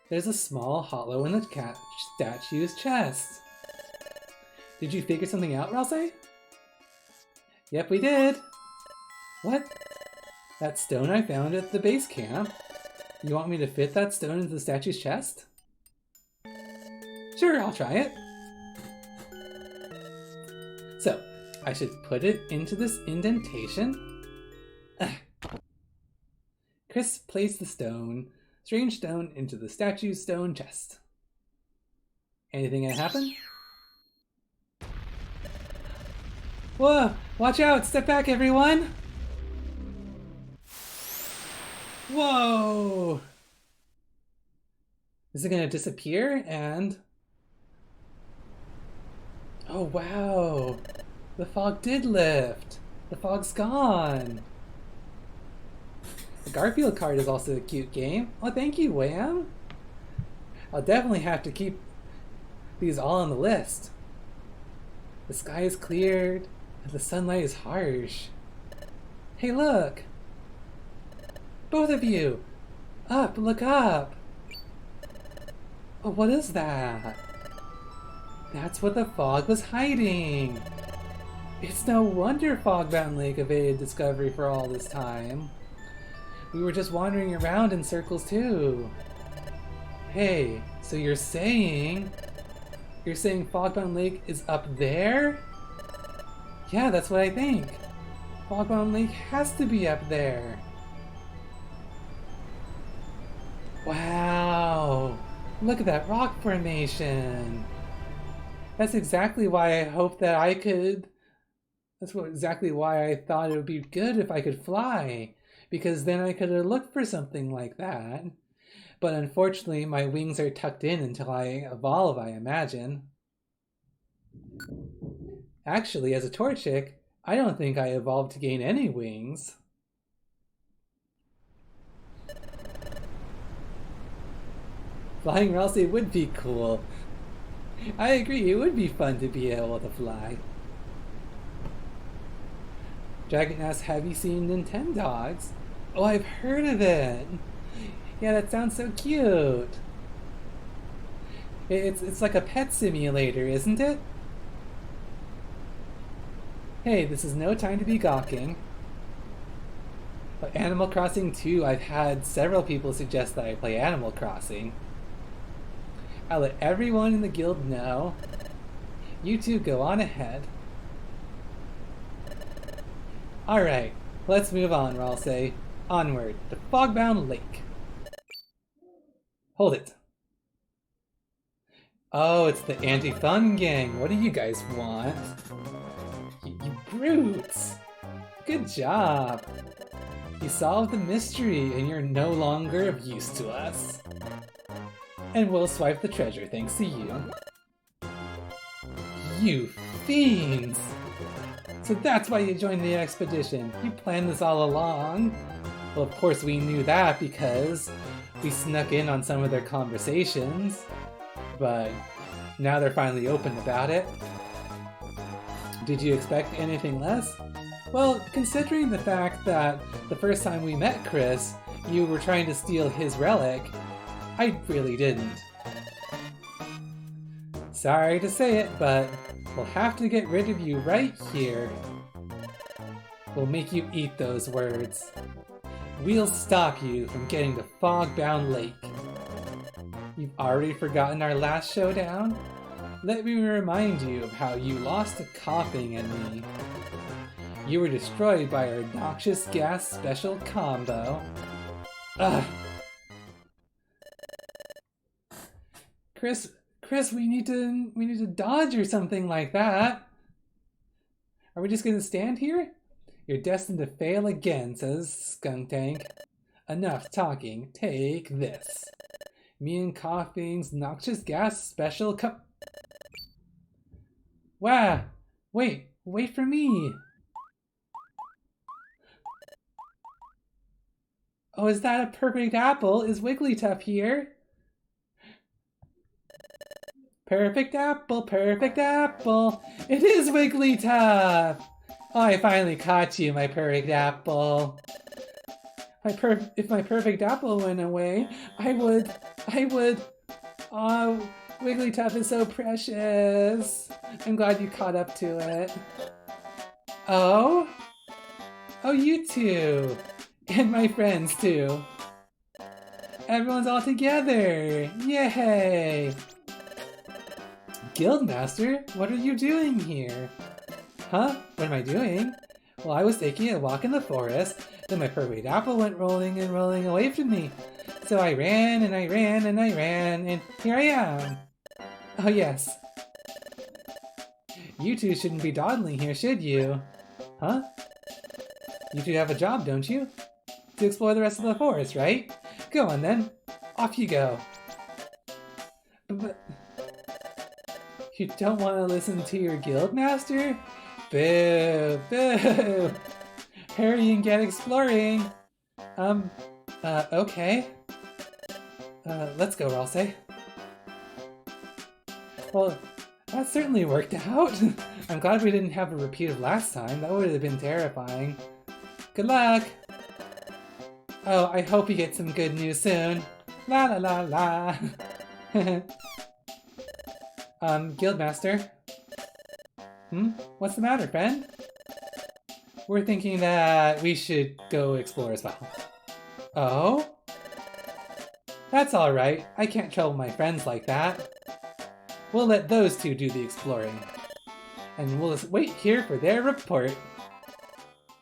There's a small hollow in the cat statue's chest. Did you figure something out, Ralsei? Yep, we did! What? That stone I found at the base camp? You want me to fit that stone into the statue's chest? Sure, I'll try it. So, I should put it into this indentation. Chris placed the strange stone, into the statue's stone chest. Anything gonna happen? Whoa! Watch out! Step back, everyone! Whoa! Is it gonna disappear and... Oh wow! The fog did lift! The fog's gone! The Garfield card is also a cute game. Oh, thank you, Wham! I'll definitely have to keep these all on the list. The sky is cleared, and the sunlight is harsh. Hey, look! Both of you! Up, look up! Oh, what is that? That's what the fog was hiding! It's no wonder Fogbound Lake evaded discovery for all this time. We were just wandering around in circles too. Hey, so you're saying Fogbound Lake is up there? Yeah, that's what I think. Fogbound Lake has to be up there. Wow! Look at that rock formation! That's exactly why I hoped that I could... exactly why I thought it would be good if I could fly. Because then I could have looked for something like that. But unfortunately, my wings are tucked in until I evolve, I imagine. Actually, as a Torchic, I don't think I evolved to gain any wings. Flying Ralsei would be cool. I agree, it would be fun to be able to fly. Dragon asks, have you seen Nintendogs? Oh, I've heard of it! Yeah, that sounds so cute! It's like a pet simulator, isn't it? Hey, this is no time to be gawking. But Animal Crossing 2, I've had several people suggest that I play Animal Crossing. I'll let everyone in the guild know. You two go on ahead. Alright, let's move on, Ralsei. Onward, to Fogbound Lake. Hold it. Oh, it's the anti-fun gang. What do you guys want? You brutes! Good job! You solved the mystery and you're no longer of use to us. And we'll swipe the treasure thanks to you. You fiends! So that's why you joined the expedition. You planned this all along. Well, of course we knew that because we snuck in on some of their conversations. But now they're finally open about it. Did you expect anything less? Well, considering the fact that the first time we met Chris, you were trying to steal his relic, I really didn't. Sorry to say it, but we'll have to get rid of you right here. We'll make you eat those words. We'll stop you from getting to Fogbound Lake. You've already forgotten our last showdown? Let me remind you of how you lost to Coughing and me. You were destroyed by our noxious gas special combo. Ugh. Chris, we need to dodge or something like that. Are we just gonna stand here? You're destined to fail again, says Skunk Tank. Enough talking. Take this. Me and Coughing's noxious gas special Wow! Wait for me! Oh, is that a perfect apple? Is Wigglytuff here? Perfect apple, perfect apple! It is Wigglytuff! Oh, I finally caught you, my perfect apple. If my perfect apple went away, I would... Oh, Wigglytuff is so precious. I'm glad you caught up to it. Oh? Oh, you two. And my friends, too. Everyone's all together. Yay! Guildmaster, what are you doing here? Huh? What am I doing? Well, I was taking a walk in the forest, then my perfect apple went rolling and rolling away from me. So I ran and I ran and I ran, and here I am. Oh yes. You two shouldn't be dawdling here, should you? Huh? You two have a job, don't you? To explore the rest of the forest, right? Go on then. Off you go. But you don't want to listen to your guildmaster? Boo! Boo! Hurry and get exploring! Okay. Let's go, Ralsei. Well, that certainly worked out. I'm glad we didn't have a repeat of last time. That would have been terrifying. Good luck! Oh, I hope you get some good news soon. La la la la! Guildmaster? What's the matter, friend? We're thinking that we should go explore as well. Oh? That's alright. I can't trouble my friends like that. We'll let those two do the exploring. And we'll just wait here for their report.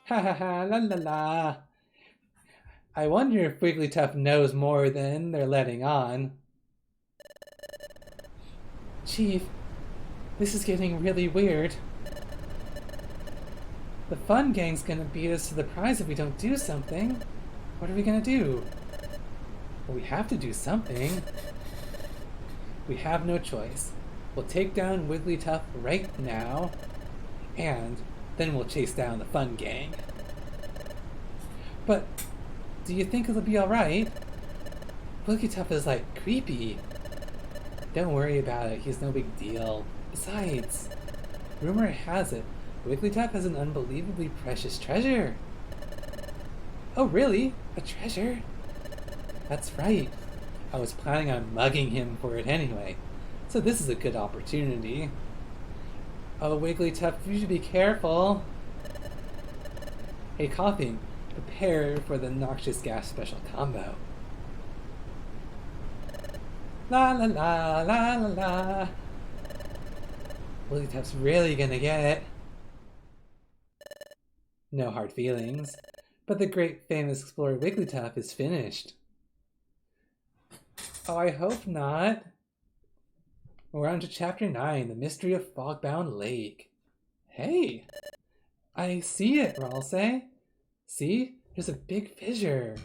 Ha ha ha, la la la. I wonder if Wigglytuff knows more than they're letting on. Chief, this is getting really weird. The fun gang's gonna beat us to the prize if we don't do something. What are we gonna do? Well, we have to do something. We have no choice. We'll take down Wigglytuff right now, and then we'll chase down the fun gang. But do you think it'll be alright? Wigglytuff is like creepy. Don't worry about it, he's no big deal. Besides, rumor has it, Wigglytuff has an unbelievably precious treasure. Oh really? A treasure? That's right. I was planning on mugging him for it anyway, so this is a good opportunity. Oh Wigglytuff, you should be careful. Hey Coughing, prepare for the noxious gas special combo. La la la la la la. Wigglytuff's really gonna get it. No hard feelings, but the great famous explorer Wigglytuff is finished. Oh, I hope not. We're on to Chapter 9, The Mystery of Fogbound Lake. Hey! I see it, Ralsei. See? There's a big fissure.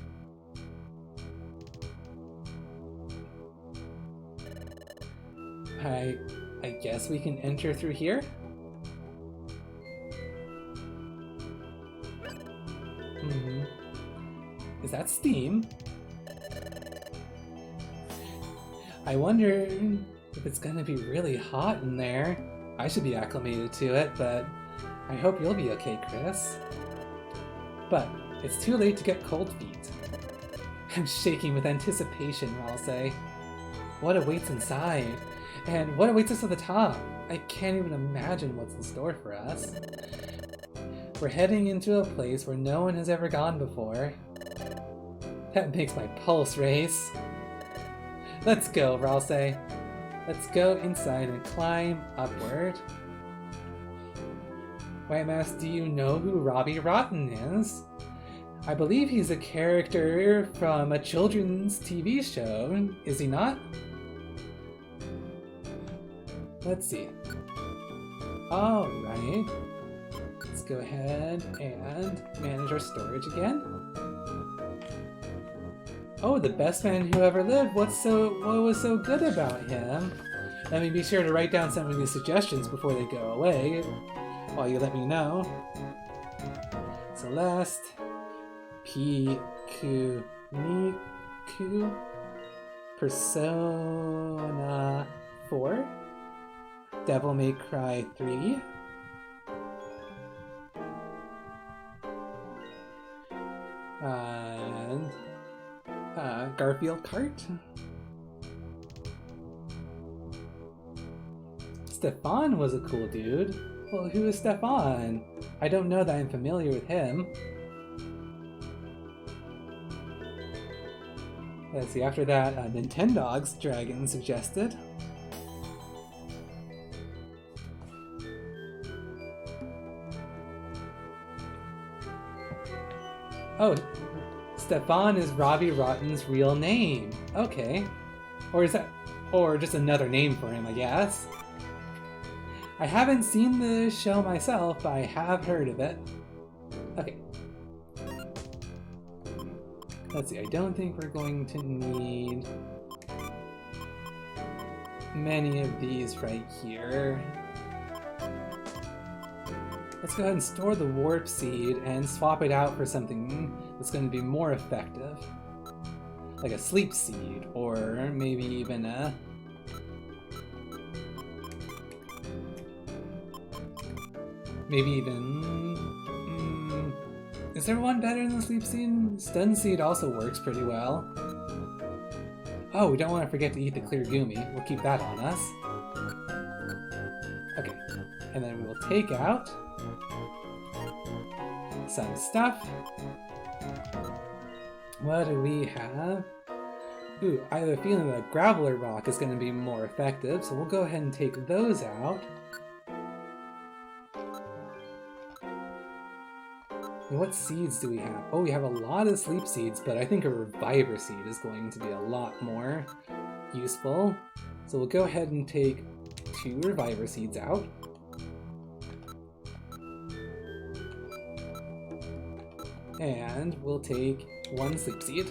I guess we can enter through here? Is that steam? I wonder if it's gonna be really hot in there. I should be acclimated to it, but I hope you'll be okay, Chris. But it's too late to get cold feet. I'm shaking with anticipation, Ralsei. What awaits inside? And what awaits us at the top? I can't even imagine what's in store for us. We're heading into a place where no one has ever gone before. That makes my pulse race. Let's go, Ralsei. Let's go inside and climb upward. White Mask, do you know who Robbie Rotten is? I believe he's a character from a children's TV show, is he not? Let's see. Alright. Let's go ahead and manage our storage again. Oh, the best man who ever lived. What was so good about him? Let me be sure to write down some of these suggestions before they go away, while you let me know. Celeste, P-Q, Niku, Persona 4, Devil May Cry 3, and Garfield Kart. Stefan was a cool dude. Well, who is Stefan? I don't know that I'm familiar with him. Let's see, after that, Nintendogs Dragon suggested. Oh, Stefan is Robbie Rotten's real name. Okay. Or is that... or just another name for him, I guess. I haven't seen the show myself, but I have heard of it. Okay. Let's see, I don't think we're going to need many of these right here. Let's go ahead and store the warp seed and swap it out for something that's going to be more effective. Like a sleep seed, or maybe even a... maybe even... is there one better than the sleep seed? Stun seed also works pretty well. Oh, we don't want to forget to eat the clear gumi. We'll keep that on us. Okay, and then we will take out some stuff. What do we have? Ooh, I have a feeling that Graveler Rock is going to be more effective, so we'll go ahead and take those out. And what seeds do we have? Oh, we have a lot of sleep seeds, but I think a reviver seed is going to be a lot more useful. So we'll go ahead and take 2 reviver seeds out. And we'll take 1 sleep seed.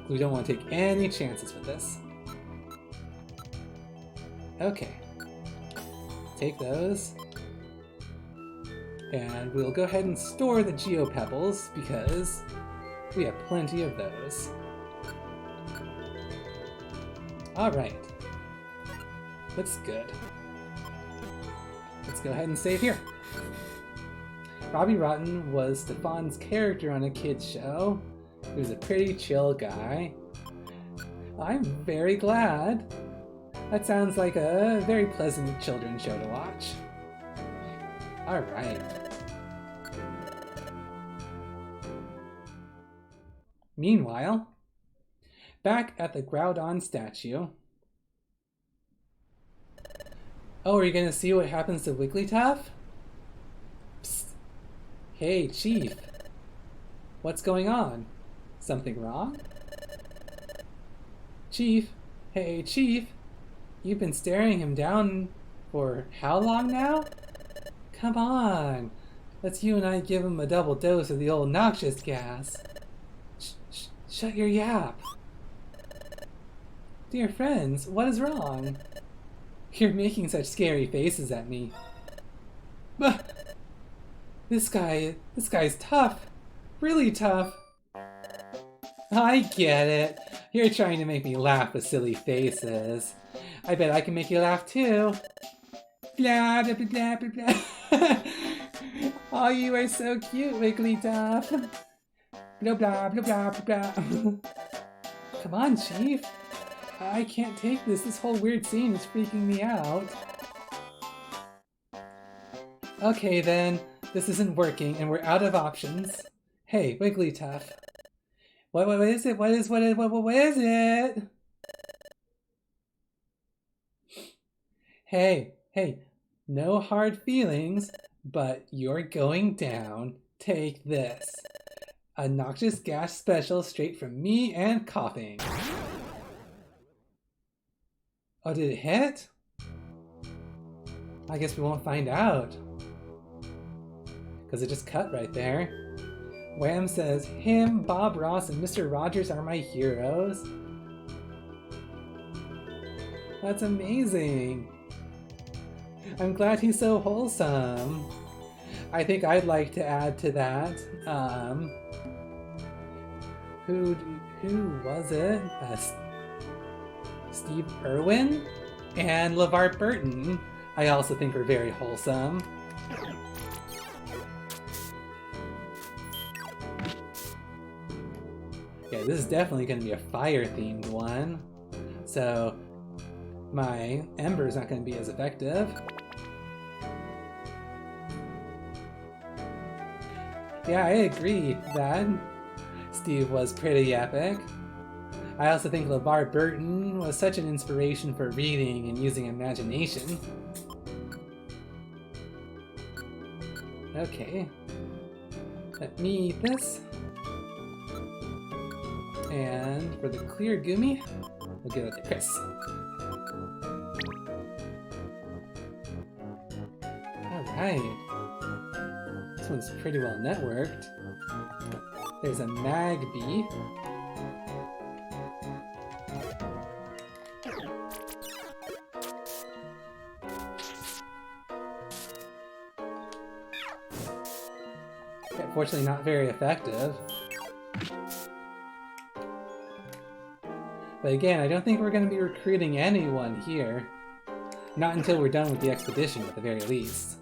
We don't want to take any chances with this. Okay. Take those. And we'll go ahead and store the Geopebbles because we have plenty of those. Alright. Looks good. Let's go ahead and save here. Robbie Rotten was Stefan's character on a kids show. He was a pretty chill guy. I'm very glad. That sounds like a very pleasant children's show to watch. Alright. Meanwhile, back at the Groudon Statue. Oh, are you gonna see what happens to Wigglytuff? Psst. Hey, Chief. What's going on? Something wrong? Chief? Hey, Chief. You've been staring him down for how long now? Come on. Let's you and I give him a double dose of the old noxious gas. Shut your yap. Dear friends, what is wrong? You're making such scary faces at me. This guy's tough. Really tough. I get it. You're trying to make me laugh with silly faces. I bet I can make you laugh too. Blah, blah, blah, blah, blah. Oh, you are so cute, Wigglytuff. Blah, blah, blah, blah, blah, blah. Come on, Chief. I can't take this. This whole weird scene is freaking me out. Okay, then. This isn't working, and we're out of options. Hey, Wigglytuff. What is it? What is it? Hey, no hard feelings, but you're going down. Take this. A noxious gas special straight from me and coughing. Oh, did it hit? I guess we won't find out. Because it just cut right there. Wham says, him, Bob Ross, and Mr. Rogers are my heroes. That's amazing. I'm glad he's so wholesome. I think I'd like to add to that. Who was it? Steve Irwin and LeVar Burton. I also think are very wholesome. Yeah, this is definitely going to be a fire-themed one. So my Ember's not going to be as effective. Yeah, I agree that Steve was pretty epic. I also think LeVar Burton was such an inspiration for reading and using imagination. Okay. Let me eat this. And for the clear Goomy, we'll give it to Chris. Alright. This one's pretty well networked. There's a Magby. Unfortunately, not very effective. But again, I don't think we're going to be recruiting anyone here. Not until we're done with the expedition, at the very least.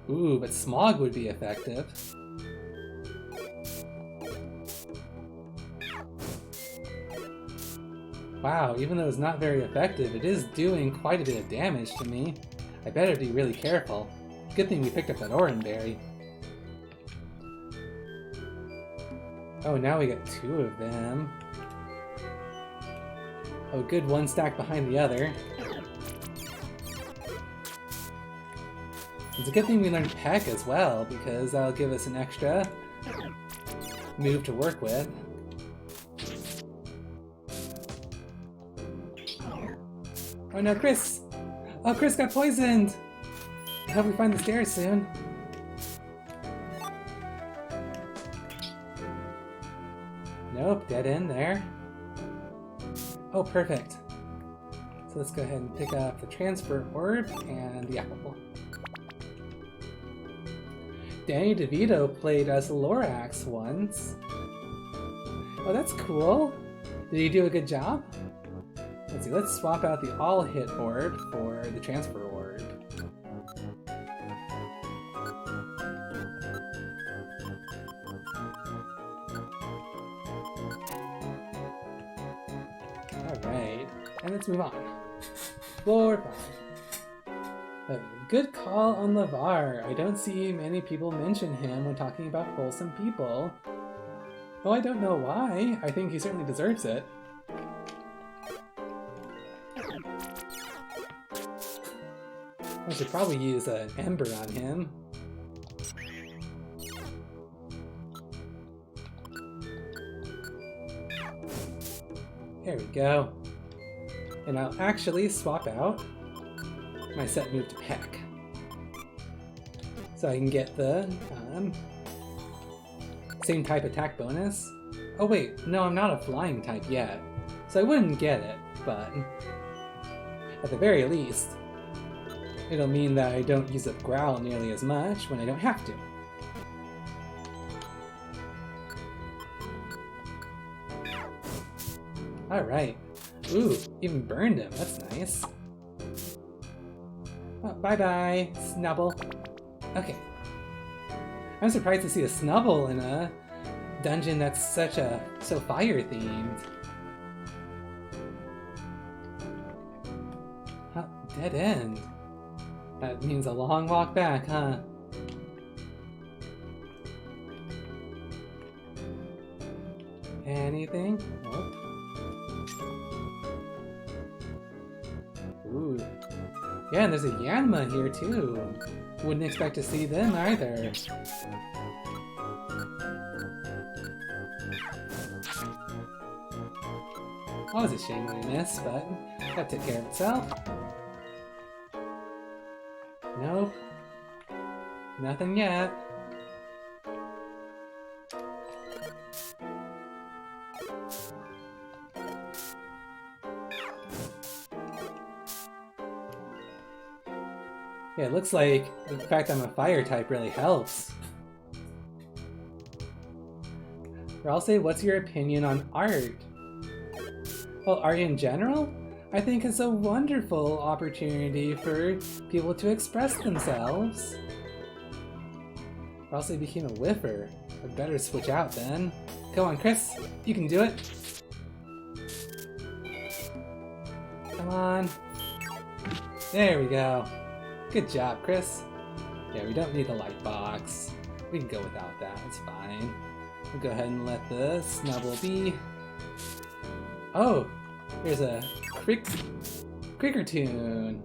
Ooh, but Smog would be effective. Wow, even though it's not very effective, it is doing quite a bit of damage to me. I better be really careful. Good thing we picked up that Oranberry. Oh, now we got two of them. Oh, good, one stack behind the other. It's a good thing we learned Peck as well, because that'll give us an extra move to work with. Oh no, Chris! Oh, Chris got poisoned! I hope we find the stairs soon. Nope, dead end there. Oh, perfect. So let's go ahead and pick up the transfer orb and the apple. Danny DeVito played as Lorax once. Oh, that's cool. Did he do a good job? Let's see, let's swap out the all-hit orb for the transfer orb. Alright, and let's move on. Floor 5. A good call on LeVar. I don't see many people mention him when talking about wholesome people. Well, I don't know why. I think he certainly deserves it. I should probably use an Ember on him. There we go. And I'll actually swap out my set move to Peck. So I can get the same type attack bonus. Oh wait, no, I'm not a flying type yet. So I wouldn't get it, but at the very least, it'll mean that I don't use up Growl nearly as much when I don't have to. Alright. Ooh, even burned him. That's nice. Oh, bye-bye, Snubble. Okay. I'm surprised to see a Snubble in a dungeon that's so fire-themed. Oh, dead end. That means a long walk back, huh? Anything? Nope. Ooh. Yeah, and there's a Yanma here too. Wouldn't expect to see them either. Always a shame we missed, but that took care of itself. Nope. Nothing yet. Yeah, it looks like the fact I'm a fire type really helps. Ralsei, what's your opinion on art? Well, art in general? I think it's a wonderful opportunity for people to express themselves. Ralsei became a whiffer. I'd better switch out then. Come on, Chris. You can do it. Come on. There we go. Good job, Chris. Yeah, we don't need the light box. We can go without that. It's fine. We'll go ahead and let the Snubble be. Oh, here's a Cricker tune.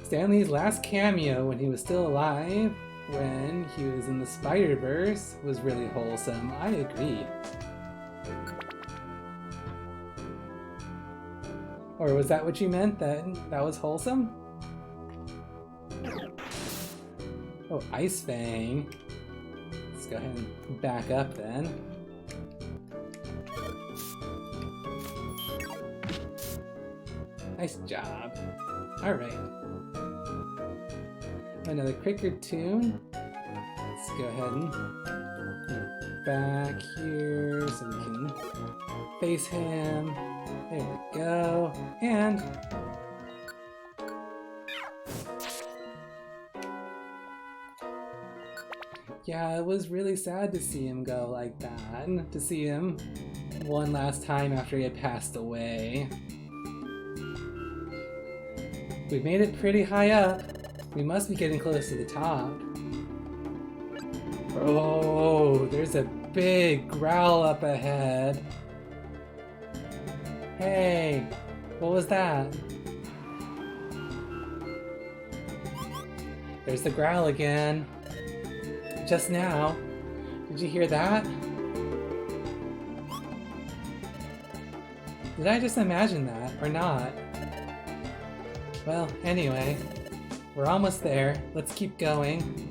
Stanley's last cameo when he was still alive, when he was in the Spider-Verse, was really wholesome. I agree. Or was that what you meant, that was wholesome? Oh, Ice Fang. Let's go ahead and back up then. Nice job. Alright. Another Cricker tune. Let's go ahead and back here so we can face him. There we go. And yeah, it was really sad to see him go like that. To see him one last time after he had passed away. We made it pretty high up. We must be getting close to the top. Oh, there's a big growl up ahead. Hey, what was that? There's the growl again. Just now. Did you hear that? Did I just imagine that, or not? Well, anyway, we're almost there. Let's keep going.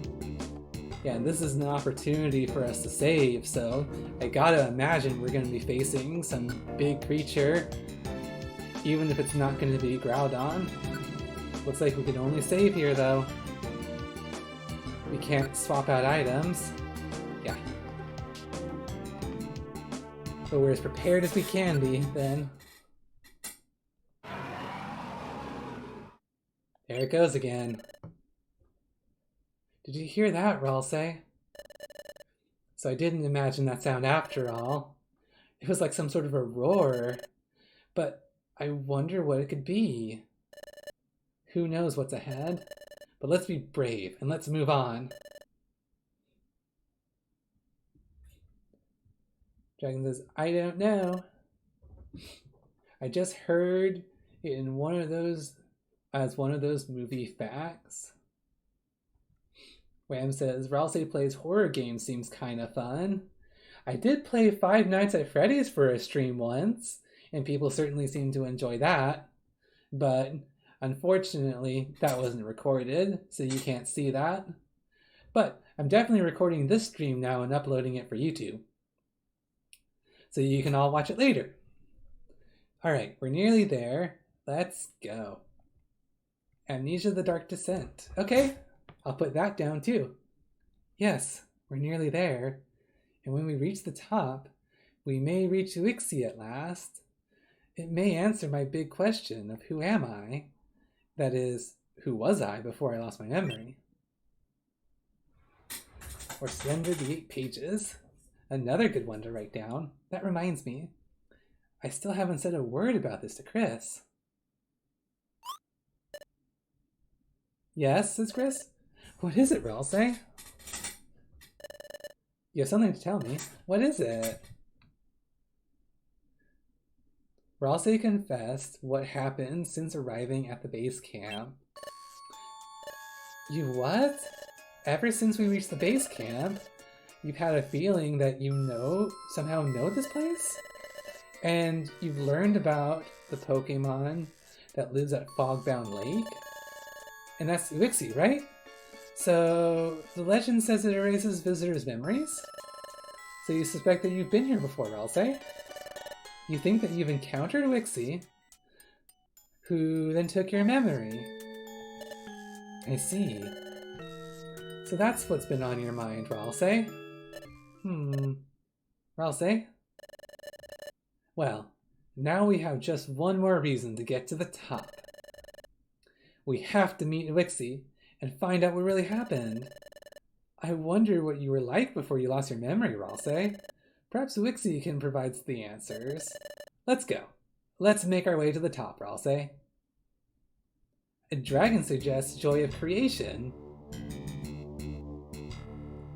Yeah, and this is an opportunity for us to save, so I gotta imagine we're gonna be facing some big creature, even if it's not gonna be Groudon. Looks like we can only save here, though. We can't swap out items. Yeah. But we're as prepared as we can be, then. There it goes again. Did you hear that, Ralsei? So I didn't imagine that sound after all. It was like some sort of a roar. But I wonder what it could be. Who knows what's ahead? But let's be brave and let's move on. Dragon says, I don't know. I just heard in one of those movie facts. Wham says, Ralsei plays horror games, seems kind of fun. I did play Five Nights at Freddy's for a stream once, and people certainly seem to enjoy that. But unfortunately, that wasn't recorded, so you can't see that. But I'm definitely recording this stream now and uploading it for YouTube. So you can all watch it later. Alright, we're nearly there. Let's go. Amnesia the Dark Descent. Okay, I'll put that down too. Yes, we're nearly there. And when we reach the top, we may reach Uixie at last. It may answer my big question of who am I? That is, who was I before I lost my memory? Or Surrender the 8 Pages. Another good one to write down. That reminds me, I still haven't said a word about this to Chris. Yes, says Chris. What is it, Ralsei? You have something to tell me. What is it? Ralsei confessed what happened since arriving at the base camp. You what? Ever since we reached the base camp, you've had a feeling that you somehow know this place? And you've learned about the Pokemon that lives at Fogbound Lake? And that's Wixie, right? So the legend says it erases visitors' memories? So you suspect that you've been here before, Ralsei? You think that you've encountered Wixie, who then took your memory. I see. So that's what's been on your mind, Ralsei. Ralsei? Well, now we have just one more reason to get to the top. We have to meet Wixie and find out what really happened. I wonder what you were like before you lost your memory, Ralsei. Perhaps Wixie can provide the answers. Let's go. Let's make our way to the top, Ralsei. A dragon suggests joy of creation.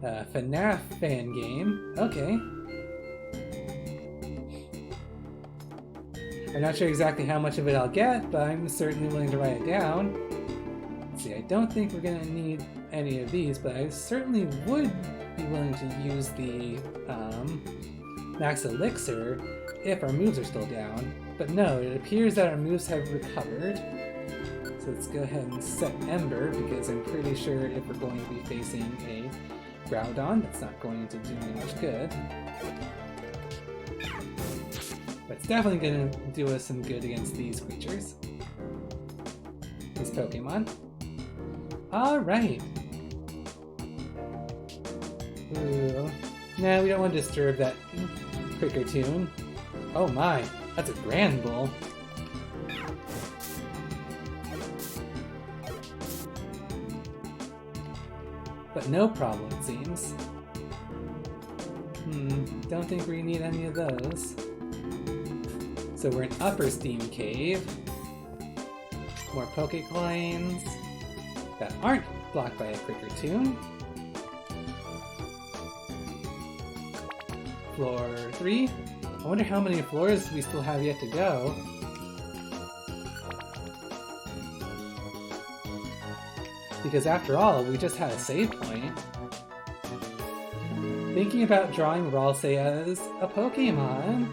A FNAF fan game. Okay. I'm not sure exactly how much of it I'll get, but I'm certainly willing to write it down. Let's see, I don't think we're going to need any of these, but I certainly would be willing to use the Max Elixir if our moves are still down. But no, it appears that our moves have recovered. So let's go ahead and set Ember, because I'm pretty sure if we're going to be facing a Groudon, that's not going to do me much good. But it's definitely going to do us some good against these creatures. This Pokemon. Alright! Ooh. Nah, we don't want to disturb that Crickertoon. Oh my, that's a Grand Bull. But no problem, it seems. Don't think we need any of those. So we're in Upper Steam Cave. More Pokecoins that aren't blocked by a Crickertoon. Floor 3. I wonder how many floors we still have yet to go. Because after all, we just had a save point. Thinking about drawing Ralsei as a Pokemon.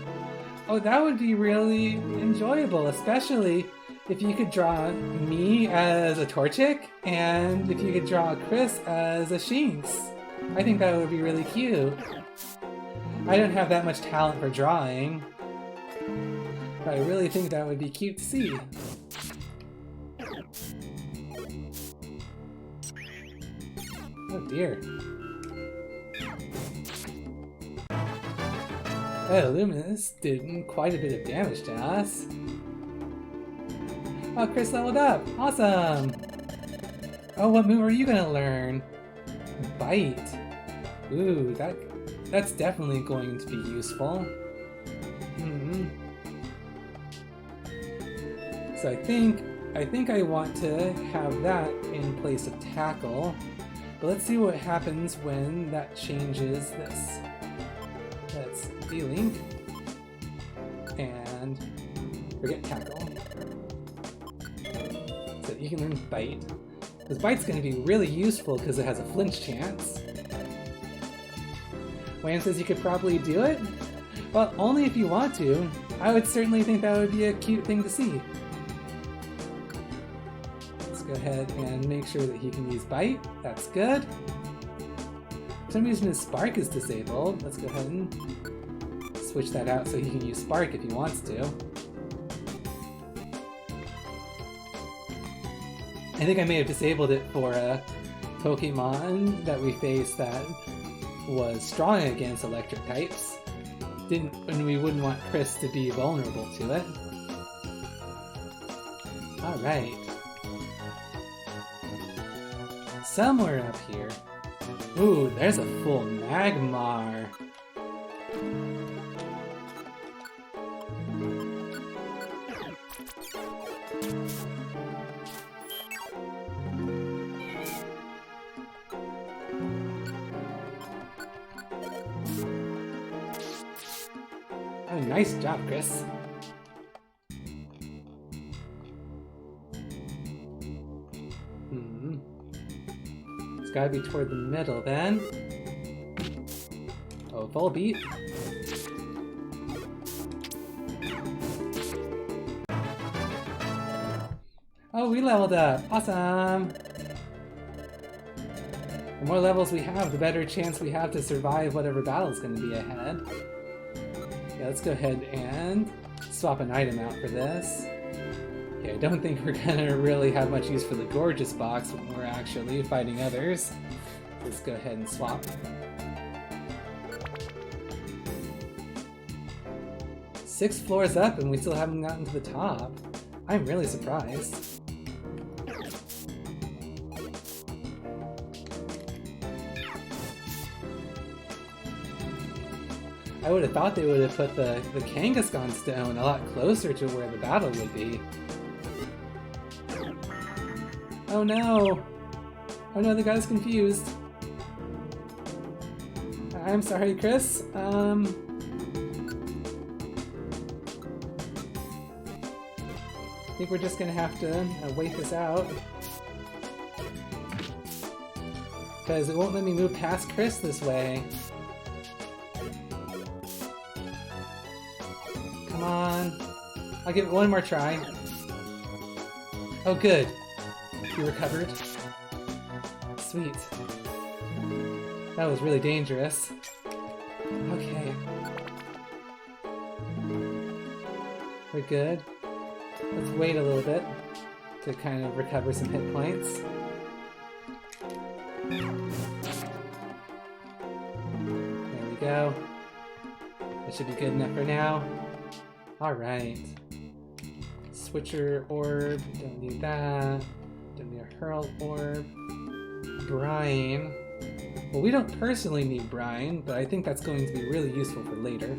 Oh, that would be really enjoyable, especially if you could draw me as a Torchic, and if you could draw Chris as a Shinx. I think that would be really cute. I don't have that much talent for drawing, but I really think that would be cute to see. Oh dear. Oh, Luminous did quite a bit of damage to us. Oh, Chris leveled up! Awesome! Oh, what move are you gonna learn? Bite. Ooh, that's definitely going to be useful. So I think I want to have that in place of Tackle. But let's see what happens when that changes this. Let's D-Link. And forget Tackle. So you can learn Bite. Because Bite's going to be really useful because it has a flinch chance. Wayne says you could probably do it? Well, only if you want to. I would certainly think that would be a cute thing to see. Let's go ahead and make sure that he can use Bite. That's good. For some reason his Spark is disabled. Let's go ahead and switch that out so he can use Spark if he wants to. I think I may have disabled it for a Pokemon that we faced that was strong against electric types. And we wouldn't want Chris to be vulnerable to it. Alright. Somewhere up here. Ooh, there's a full Magmar. Nice job, Chris. It's gotta be toward the middle then. Oh, full beat. Oh, we leveled up! Awesome! The more levels we have, the better chance we have to survive whatever battle's gonna be ahead. Yeah, let's go ahead and swap an item out for this. Yeah, I don't think we're gonna really have much use for the Gorgeous box when we're actually fighting others. Let's go ahead and swap. Six floors up and we still haven't gotten to the top. I'm really surprised. I would have thought they would have put the Kangaskhan stone a lot closer to where the battle would be. Oh no! Oh no, the guy's confused. I'm sorry, Chris. I think we're just gonna have to wait this out. Because it won't let me move past Chris this way. Come on. I'll give it one more try. Oh good. You recovered. Sweet. That was really dangerous. Okay. We're good. Let's wait a little bit to kind of recover some hit points. There we go. That should be good enough for now. Alright. Switcher orb, don't need that. Don't need a hurl orb. Brine. Well, we don't personally need brine, but I think that's going to be really useful for later.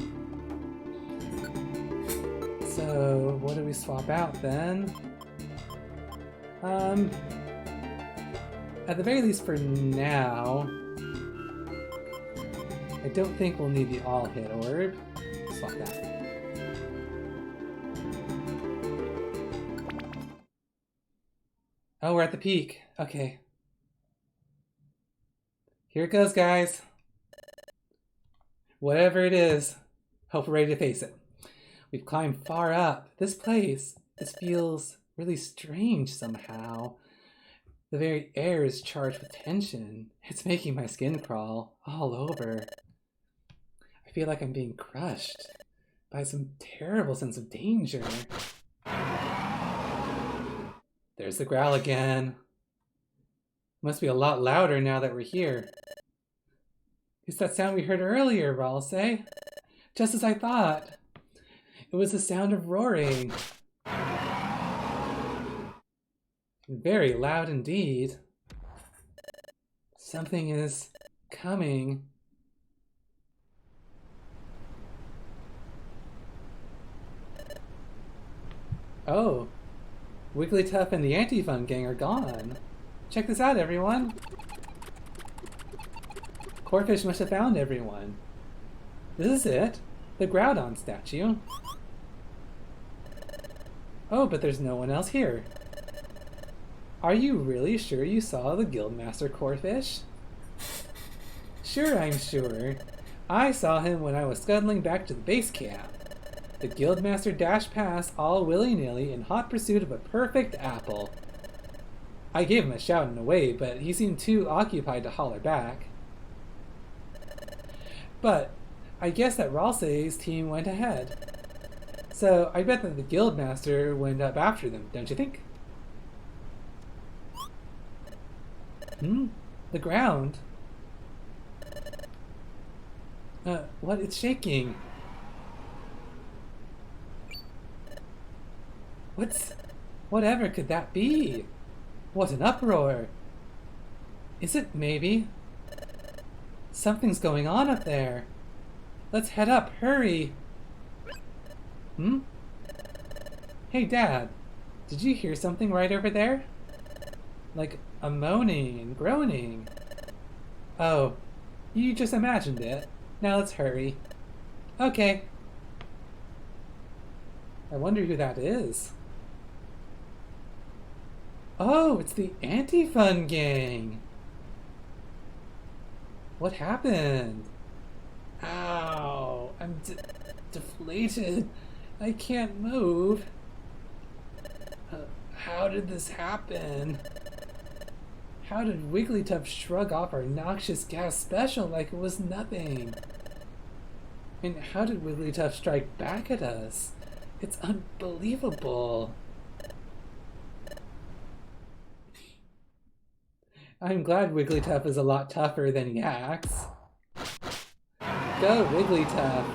So, what do we swap out then? At the very least for now, I don't think we'll need the all-hit orb. Swap that. Oh, we're at the peak. Okay. Here it goes, guys. Whatever it is, hope we're ready to face it. We've climbed far up. This feels really strange somehow. The very air is charged with tension. It's making my skin crawl all over. I feel like I'm being crushed by some terrible sense of danger. There's the growl again. Must be a lot louder now that we're here. It's that sound we heard earlier, Ralsei. Just as I thought. It was the sound of roaring. Very loud indeed. Something is coming. Oh. Wigglytuff and the Anti-Fun gang are gone. Check this out, everyone. Corphish must have found everyone. This is it. The Groudon Statue. Oh, but there's no one else here. Are you really sure you saw the Guildmaster Corphish? Sure, I'm sure. I saw him when I was scuttling back to the base camp. The Guildmaster dashed past all willy-nilly in hot pursuit of a perfect apple. I gave him a shout and a wave, but he seemed too occupied to holler back. But I guess that Ralsei's team went ahead. So I bet that the Guildmaster went up after them, don't you think? The ground? What? It's shaking. Whatever could that be? What an uproar! Is it maybe? Something's going on up there. Let's head up, hurry! Hey, Dad, did you hear something right over there? Like a moaning and groaning. Oh, you just imagined it. Now let's hurry. Okay. I wonder who that is. Oh, it's the Anti-Fun Gang! What happened? Ow! I'm deflated. I can't move. How did this happen? How did Wigglytuff shrug off our noxious gas special like it was nothing? And how did Wigglytuff strike back at us? It's unbelievable. I'm glad Wigglytuff is a lot tougher than he acts. Go Wigglytuff!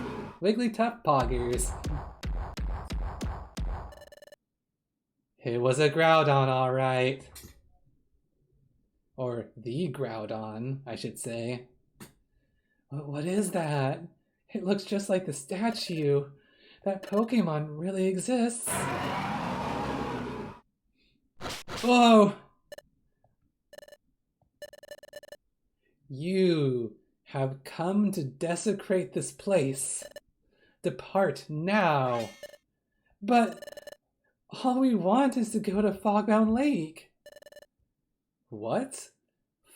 Wigglytuff poggers! It was a Groudon, alright. Or the Groudon, I should say. What is that? It looks just like the statue. That Pokemon really exists. Whoa! You have come to desecrate this place. Depart now. But all we want is to go to Fogbound Lake. What?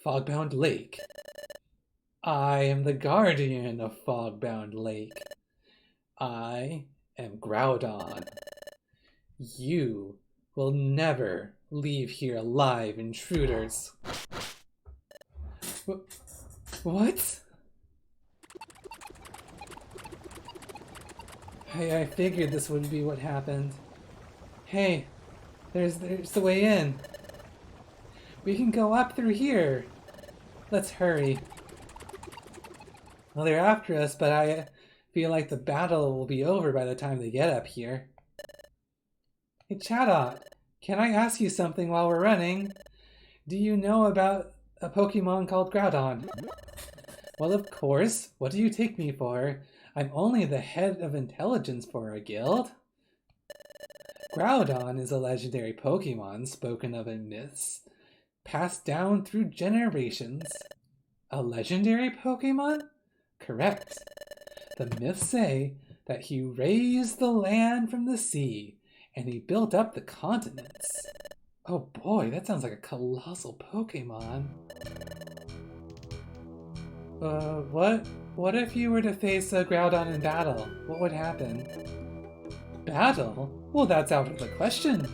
Fogbound Lake? I am the guardian of Fogbound Lake. I am Groudon. You will never leave here alive, intruders. What? I figured this would be what happened. Hey, there's the way in. We can go up through here. Let's hurry. Well, they're after us, but I feel like the battle will be over by the time they get up here. Hey, Chatot, can I ask you something while we're running? Do you know about a Pokemon called Groudon? Well, of course. What do you take me for? I'm only the head of intelligence for our guild. Groudon is a legendary Pokemon spoken of in myths, passed down through generations. A legendary Pokemon? Correct. The myths say that he raised the land from the sea, and he built up the continents. Oh boy, that sounds like a colossal Pokemon. What if you were to face a Groudon in battle? What would happen? Battle? Well, that's out of the question.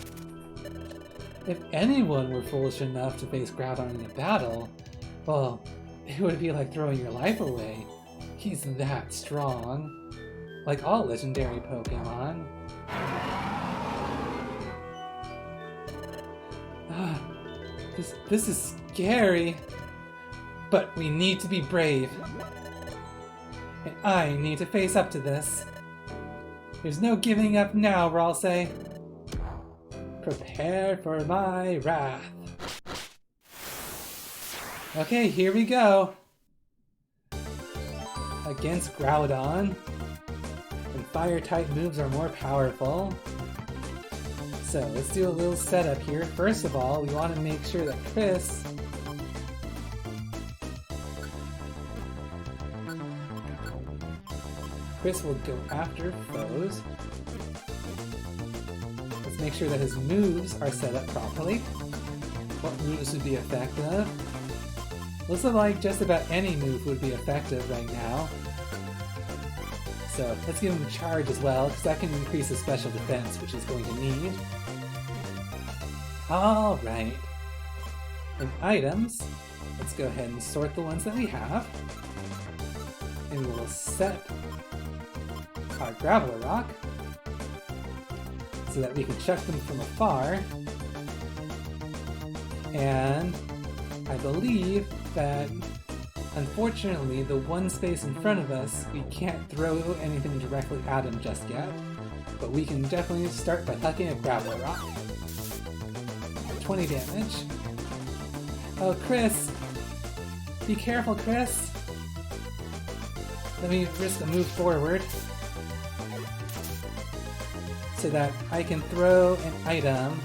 If anyone were foolish enough to face Groudon in a battle, well, it would be like throwing your life away. He's that strong. Like all legendary Pokemon. This is scary. But we need to be brave. And I need to face up to this. There's no giving up now, Ralsei. Prepare for my wrath. Okay, here we go. Against Groudon. And fire-type moves are more powerful. So let's do a little setup here. First of all, we want to make sure that Chris will go after foes. Let's make sure that his moves are set up properly. What moves would be effective? Looks like just about any move would be effective right now. So let's give him a charge as well, because that can increase his special defense, which he's going to need. Alright. In items, let's go ahead and sort the ones that we have. And we'll set our Graveler Rock so that we can chuck them from afar. And I believe that, unfortunately, the one space in front of us, we can't throw anything directly at him just yet. But we can definitely start by hucking a Graveler Rock. 20 damage. Oh, Chris! Be careful, Chris! Let me risk a move forward so that I can throw an item.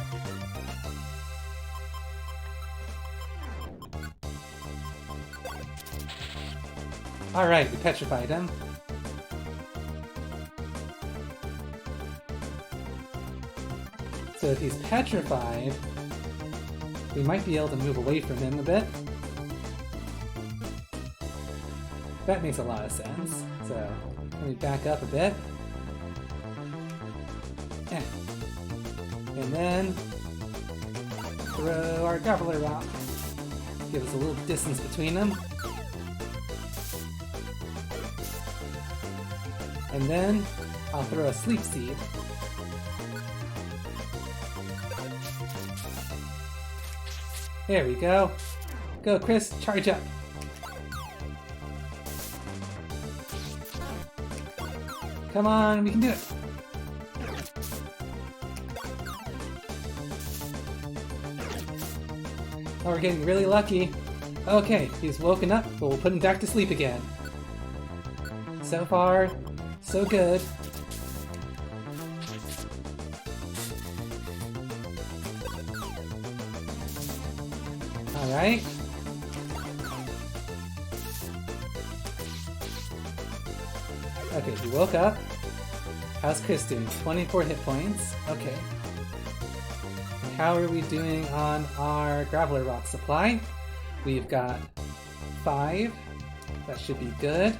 Alright, we petrified him. So if he's petrified, we might be able to move away from him a bit. That makes a lot of sense. So let me back up a bit. And then throw our Grappler Rock. Give us a little distance between them. And then I'll throw a Sleep Seed. There we go. Go, Chris, charge up. Come on, we can do it. Oh, we're getting really lucky. Okay, he's woken up, but we'll put him back to sleep again. So far, so good. Alright. Okay, he woke up. How's Chris doing? 24 hit points. Okay. How are we doing on our Graveler Rock supply? We've got 5. That should be good.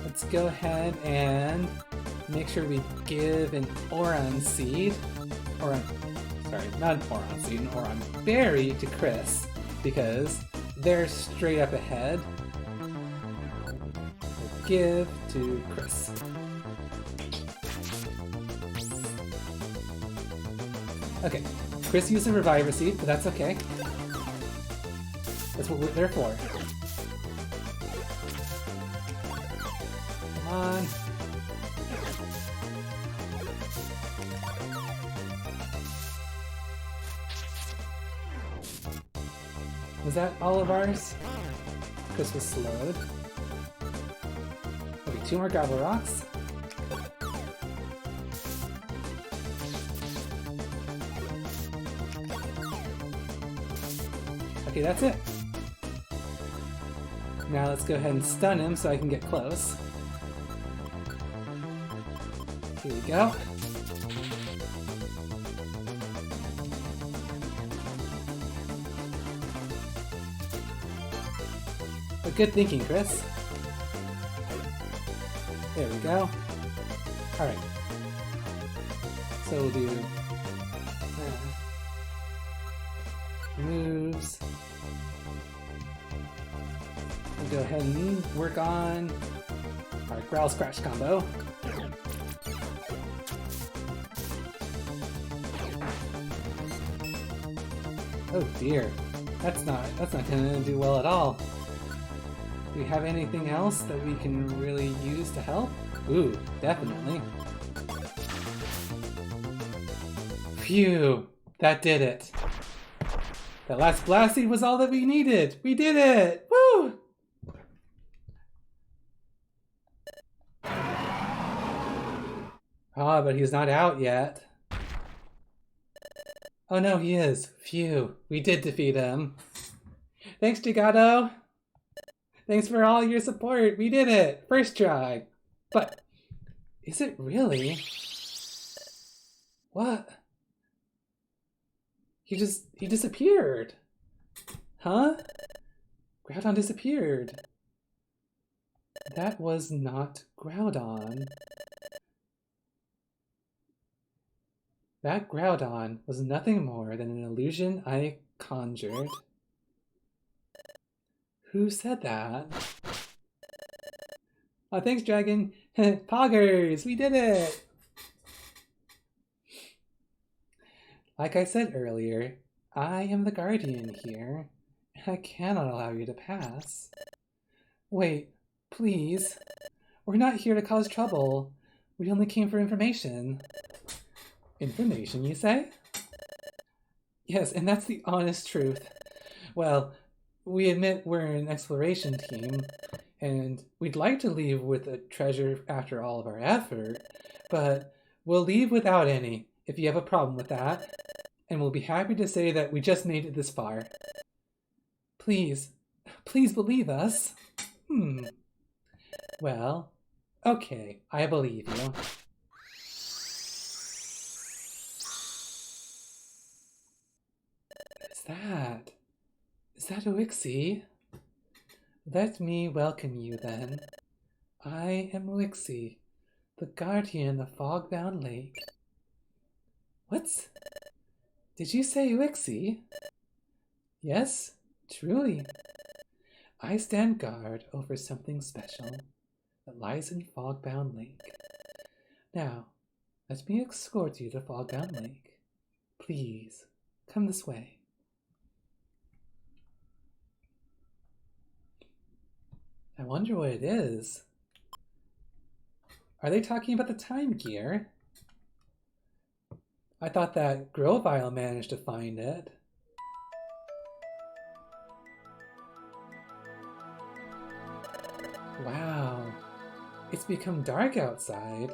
Let's go ahead and make sure we give an Oran Seed. Sorry, not an Oran Seed, an Oran Berry to Chris, because they're straight up ahead. Give to Chris. Okay, Chris used a Reviver Seed, but that's okay. That's what we're there for. Come on. Was that all of ours? Chris was slowed. Okay, 2 more Gravel Rocks. Okay, that's it. Now let's go ahead and stun him so I can get close. Here we go. Oh, good thinking, Chris. There we go. Alright. So we'll do moves. We'll go ahead and work on our Growl Scratch combo. Oh dear, that's not gonna do well at all. Do we have anything else that we can really use to help? Ooh, definitely. Phew, that did it. That last Blast Seed was all that we needed. We did it! Woo! Ah, but he's not out yet. Oh no, he is. Phew, we did defeat him. Thanks, Gigato. Thanks for all your support. We did it. First try. But, is it really? What? He disappeared. Huh? Groudon disappeared. That was not Groudon. That Groudon was nothing more than an illusion I conjured. Who said that? Oh, thanks, Dragon. Poggers, we did it! Like I said earlier, I am the guardian here, and I cannot allow you to pass. Wait, please. We're not here to cause trouble. We only came for information. Information, you say? Yes, and that's the honest truth. Well, we admit we're an exploration team, and we'd like to leave with a treasure after all of our effort, but we'll leave without any, if you have a problem with that, and we'll be happy to say that we just made it this far. Please, please believe us. Well, okay, I believe you. is that? Is that Wixie? Let me welcome you then. I am Wixie, the guardian of Fogbound Lake. What? Did you say Wixie? Yes, truly. I stand guard over something special that lies in Fogbound Lake. Now, let me escort you to Fogbound Lake. Please, come this way. I wonder what it is. Are they talking about the time gear? I thought that Grovile managed to find it. Wow, it's become dark outside.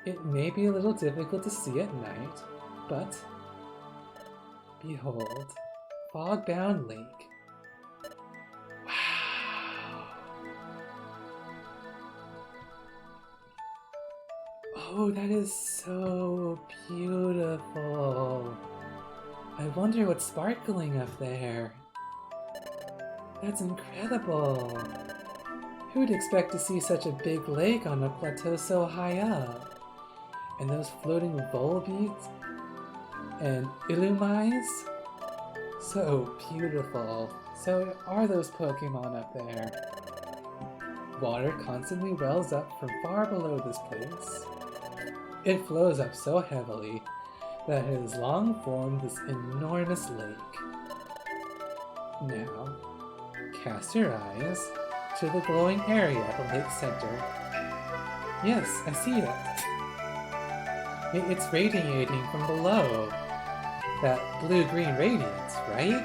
It may be a little difficult to see at night, but behold, Fogbound Lake. Wow! Oh, that is so beautiful. I wonder what's sparkling up there. That's incredible. Who'd expect to see such a big lake on a plateau so high up? And those floating Volbeats and Illumais? So beautiful. So are those Pokemon up there? Water constantly wells up from far below this place. It flows up so heavily that it has long formed this enormous lake. Now, cast your eyes to the glowing area at the lake's center. Yes, I see it. It's radiating from below. That blue-green radiance, right?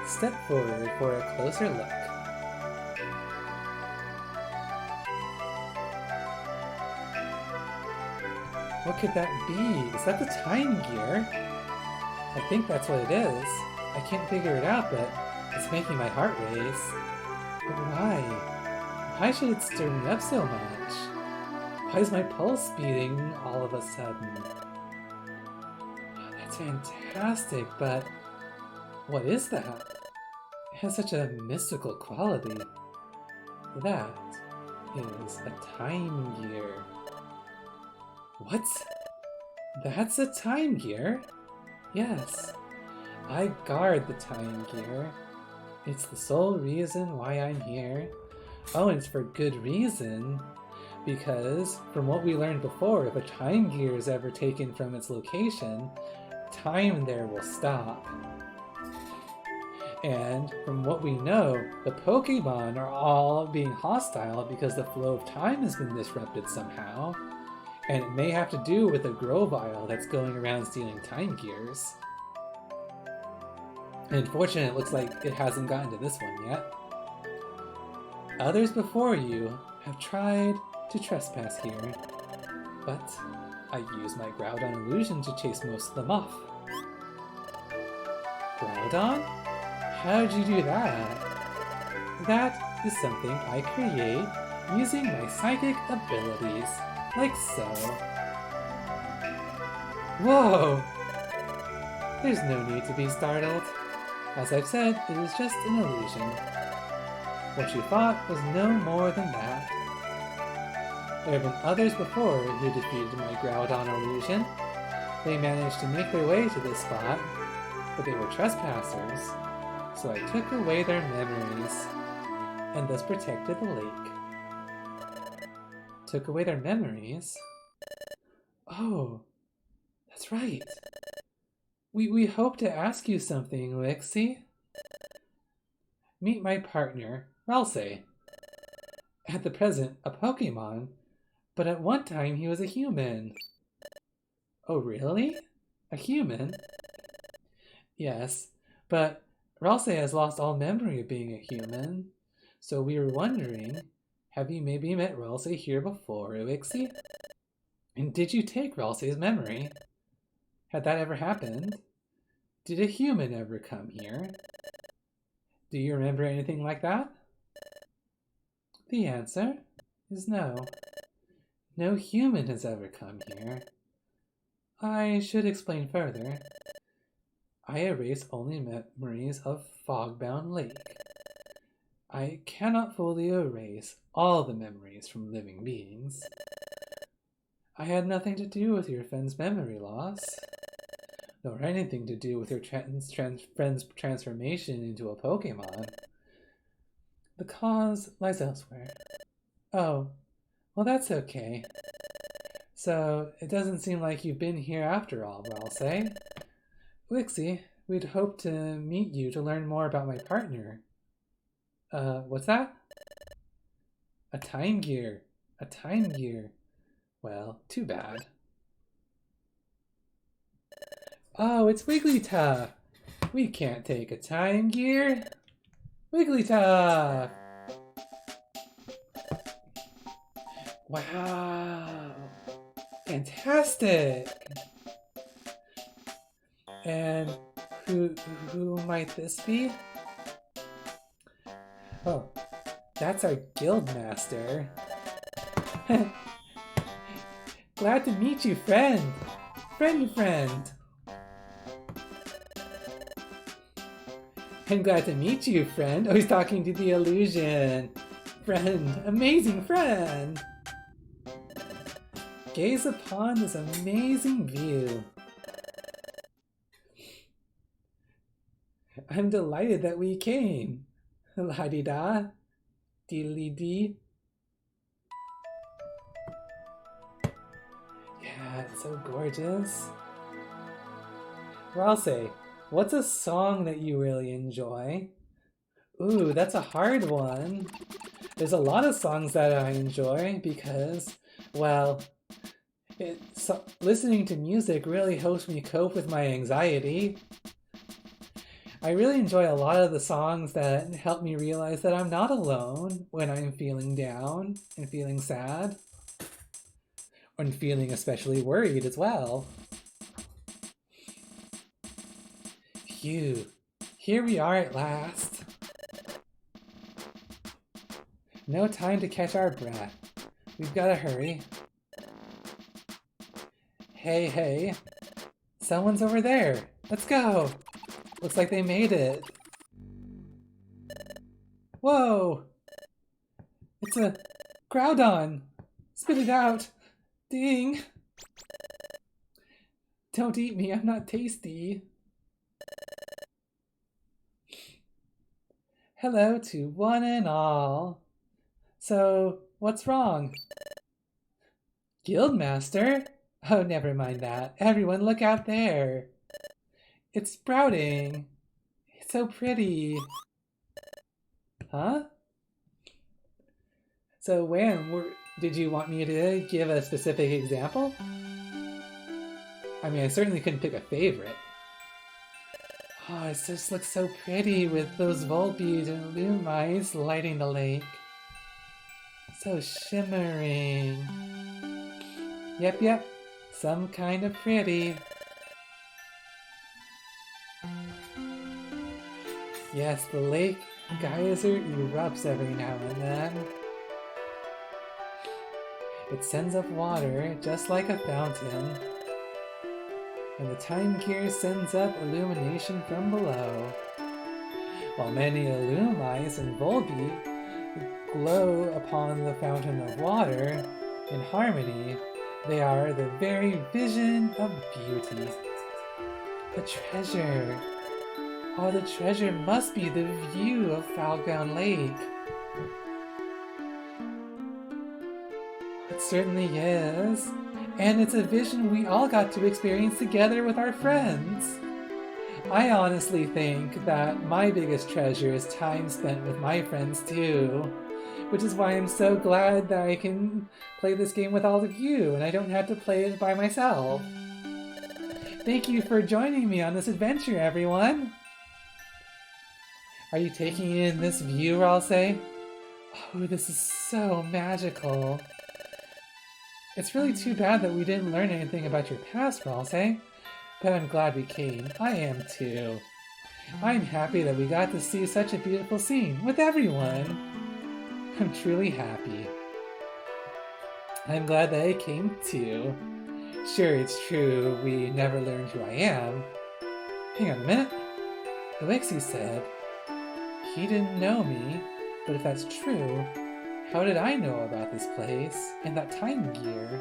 Step forward for a closer look. What could that be? Is that the time gear? I think that's what it is. I can't figure it out, but it's making my heart race. But why? Why should it stir me up so much? Why is my pulse beating all of a sudden? Oh, that's fantastic, but what is that? It has such a mystical quality. That is a time gear. What? That's a time gear? Yes. I guard the time gear. It's the sole reason why I'm here. Oh, and it's for good reason. Because, from what we learned before, if a time gear is ever taken from its location, time there will stop. And, from what we know, the Pokemon are all being hostile because the flow of time has been disrupted somehow. And it may have to do with a Grovile that's going around stealing time gears. Unfortunately, it looks like it hasn't gotten to this one yet. Others before you have tried to trespass here, but I used my Groudon illusion to chase most of them off. Groudon? How did you do that? That is something I create using my psychic abilities, like so. Whoa! There's no need to be startled. As I've said, it is just an illusion. What you thought was no more than that. There have been others before who defeated my Groudon illusion. They managed to make their way to this spot, but they were trespassers, so I took away their memories, and thus protected the lake. Took away their memories? Oh, that's right. We hope to ask you something, Wixie. Meet my partner, Ralsei. At the present, a Pokemon, but at one time he was a human. Oh, really? A human? Yes, but Ralsei has lost all memory of being a human, so we were wondering, have you maybe met Ralsei here before, Wixie? And did you take Ralsei's memory? Had that ever happened? Did a human ever come here? Do you remember anything like that? The answer is no. No human has ever come here. I should explain further. I erase only memories of Fogbound Lake. I cannot fully erase all the memories from living beings. I had nothing to do with your friend's memory loss, nor anything to do with your friend's transformation into a Pokemon. The cause lies elsewhere. Oh, well, that's okay. So, it doesn't seem like you've been here after all, Ralsei. Wixie, we'd hoped to meet you to learn more about my partner. What's that? A time gear. A time gear. Well, too bad. Oh, it's Wigglytuff! We can't take a time gear. Wigglytuff! Wow! Fantastic! And who might this be? Oh, that's our guild master. Glad to meet you, friend! Friend! I'm glad to meet you, friend. Oh, he's talking to the illusion. Friend, amazing friend! Gaze upon this amazing view. I'm delighted that we came. La-di-da. Dee-lee-dee. Yeah, it's so gorgeous. Ralsei, what's a song that you really enjoy? Ooh, that's a hard one. There's a lot of songs that I enjoy because, well, listening to music really helps me cope with my anxiety. I really enjoy a lot of the songs that help me realize that I'm not alone when I'm feeling down and feeling sad. And feeling especially worried as well. Phew, here we are at last. No time to catch our breath. We've got to hurry. Hey, someone's over there. Let's go. Looks like they made it. Whoa! It's a Groudon! Spit it out! Ding! Don't eat me, I'm not tasty. Hello to one and all. So, what's wrong? Guildmaster? Oh, never mind that. Everyone look out there. It's sprouting. It's so pretty. Huh? So did you want me to give a specific example? I mean, I certainly couldn't pick a favorite. Oh, it just looks so pretty with those Volbeat and Lumais lighting the lake. So shimmering. Yep. Some kind of pretty. Yes, the lake geyser erupts every now and then. It sends up water just like a fountain. And the time gear sends up illumination from below. While many Illumais and Volbeat glow upon the fountain of water, in harmony, they are the very vision of beauty. The treasure. Oh, the treasure must be the view of Fogbound Lake. It certainly is. And it's a vision we all got to experience together with our friends. I honestly think that my biggest treasure is time spent with my friends too. Which is why I'm so glad that I can play this game with all of you and I don't have to play it by myself. Thank you for joining me on this adventure, everyone! Are you taking in this view, Ralsei? Oh, this is so magical. It's really too bad that we didn't learn anything about your past, Ralsei, but I'm glad we came. I am too. I'm happy that we got to see such a beautiful scene with everyone. I'm truly happy. I'm glad that I came too. Sure, it's true, we never learned who I am. Hang on a minute. Elixir said he didn't know me, but if that's true, how did I know about this place and that time gear?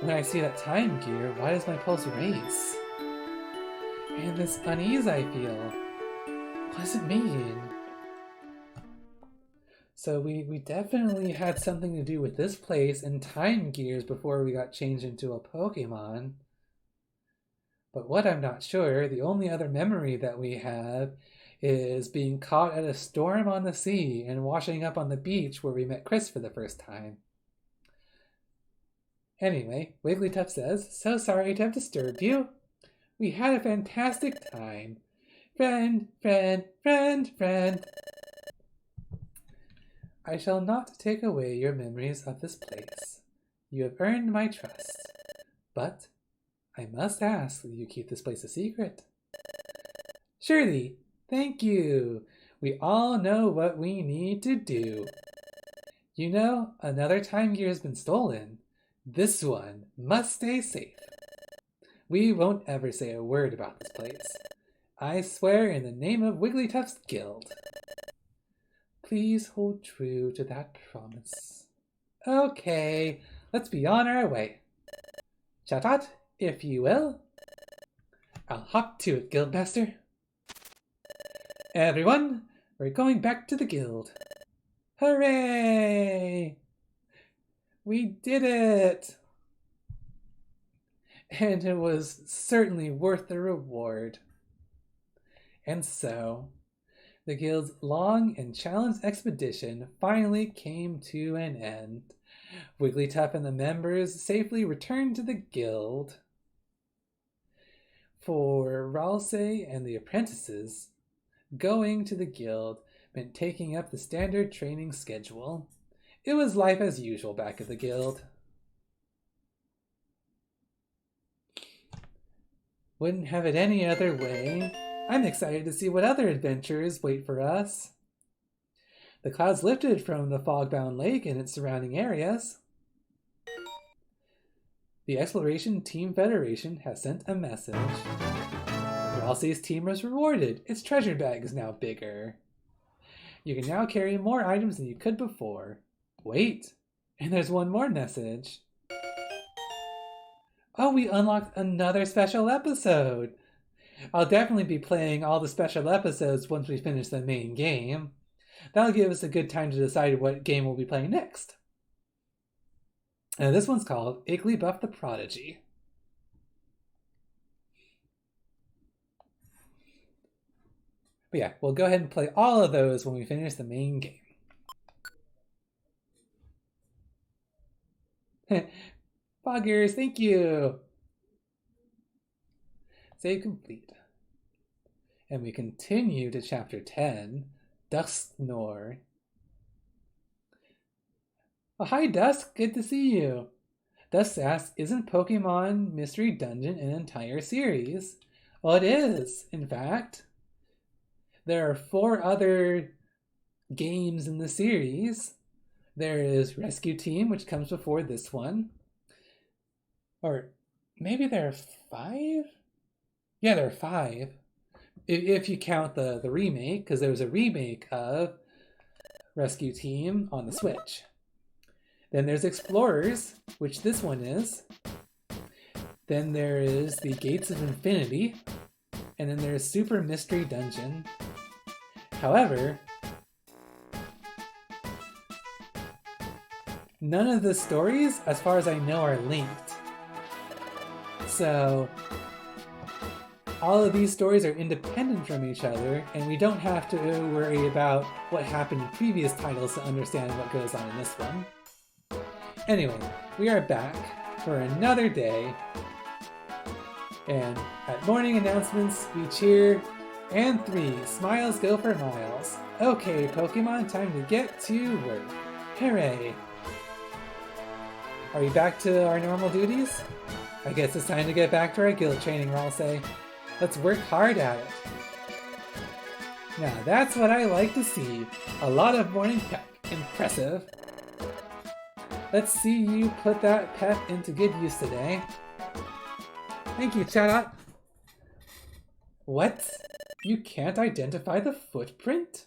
When I see that time gear, why does my pulse race? And this unease I feel, what does it mean? So we definitely had something to do with this place and time gears before we got changed into a Pokemon. But what I'm not sure, the only other memory that we have is being caught at a storm on the sea and washing up on the beach where we met Chris for the first time. Anyway, Wigglytuff says, so sorry to have disturbed you. We had a fantastic time. Friend, friend, friend, friend. I shall not take away your memories of this place. You have earned my trust. But I must ask that you keep this place a secret. Surely. Thank you. We all know what we need to do. You know, another time gear has been stolen. This one must stay safe. We won't ever say a word about this place. I swear in the name of Wigglytuff's guild. Please hold true to that promise. Okay, let's be on our way. Chatot, if you will. I'll hop to it, Guildmaster. Everyone, we're going back to the guild. Hooray! We did it! And it was certainly worth the reward. And so, the guild's long and challenged expedition finally came to an end. Wigglytuff and the members safely returned to the guild. For Ralsei and the apprentices, going to the guild meant taking up the standard training schedule. It was life as usual back at the guild. Wouldn't have it any other way. I'm excited to see what other adventures wait for us. The clouds lifted from the Fogbound Lake and its surrounding areas. The Exploration Team Federation has sent a message. Ralsei's team was rewarded. Its treasure bag is now bigger. You can now carry more items than you could before. Wait, and there's one more message. Oh, we unlocked another special episode. I'll definitely be playing all the special episodes once we finish the main game. That'll give us a good time to decide what game we'll be playing next. And this one's called Igglybuff the Prodigy. But yeah, we'll go ahead and play all of those when we finish the main game. Foggers, thank you! Save complete. And we continue to Chapter 10, Dusknoir. Oh, hi Dusk, good to see you. Dusk asks, isn't Pokemon Mystery Dungeon an entire series? Well, it is, in fact. There are 4 other games in the series. There is Rescue Team, which comes before this one. Or maybe there are 5? Yeah, there are 5. If you count the remake, because there was a remake of Rescue Team on the Switch. Then there's Explorers, which this one is. Then there is the Gates of Infinity. And then there's Super Mystery Dungeon. However, none of the stories, as far as I know, are linked. So, all of these stories are independent from each other, and we don't have to worry about what happened in previous titles to understand what goes on in this one. Anyway, we are back for another day, and at morning announcements, we cheer, and 3, smiles go for miles. Okay, Pokemon, time to get to work. Hooray! Are we back to our normal duties? I guess it's time to get back to our guild training, Ralsei. Let's work hard at it. Now that's what I like to see. A lot of morning pep. Impressive. Let's see you put that pep into good use today. Thank you, Chatot. What? You can't identify the footprint?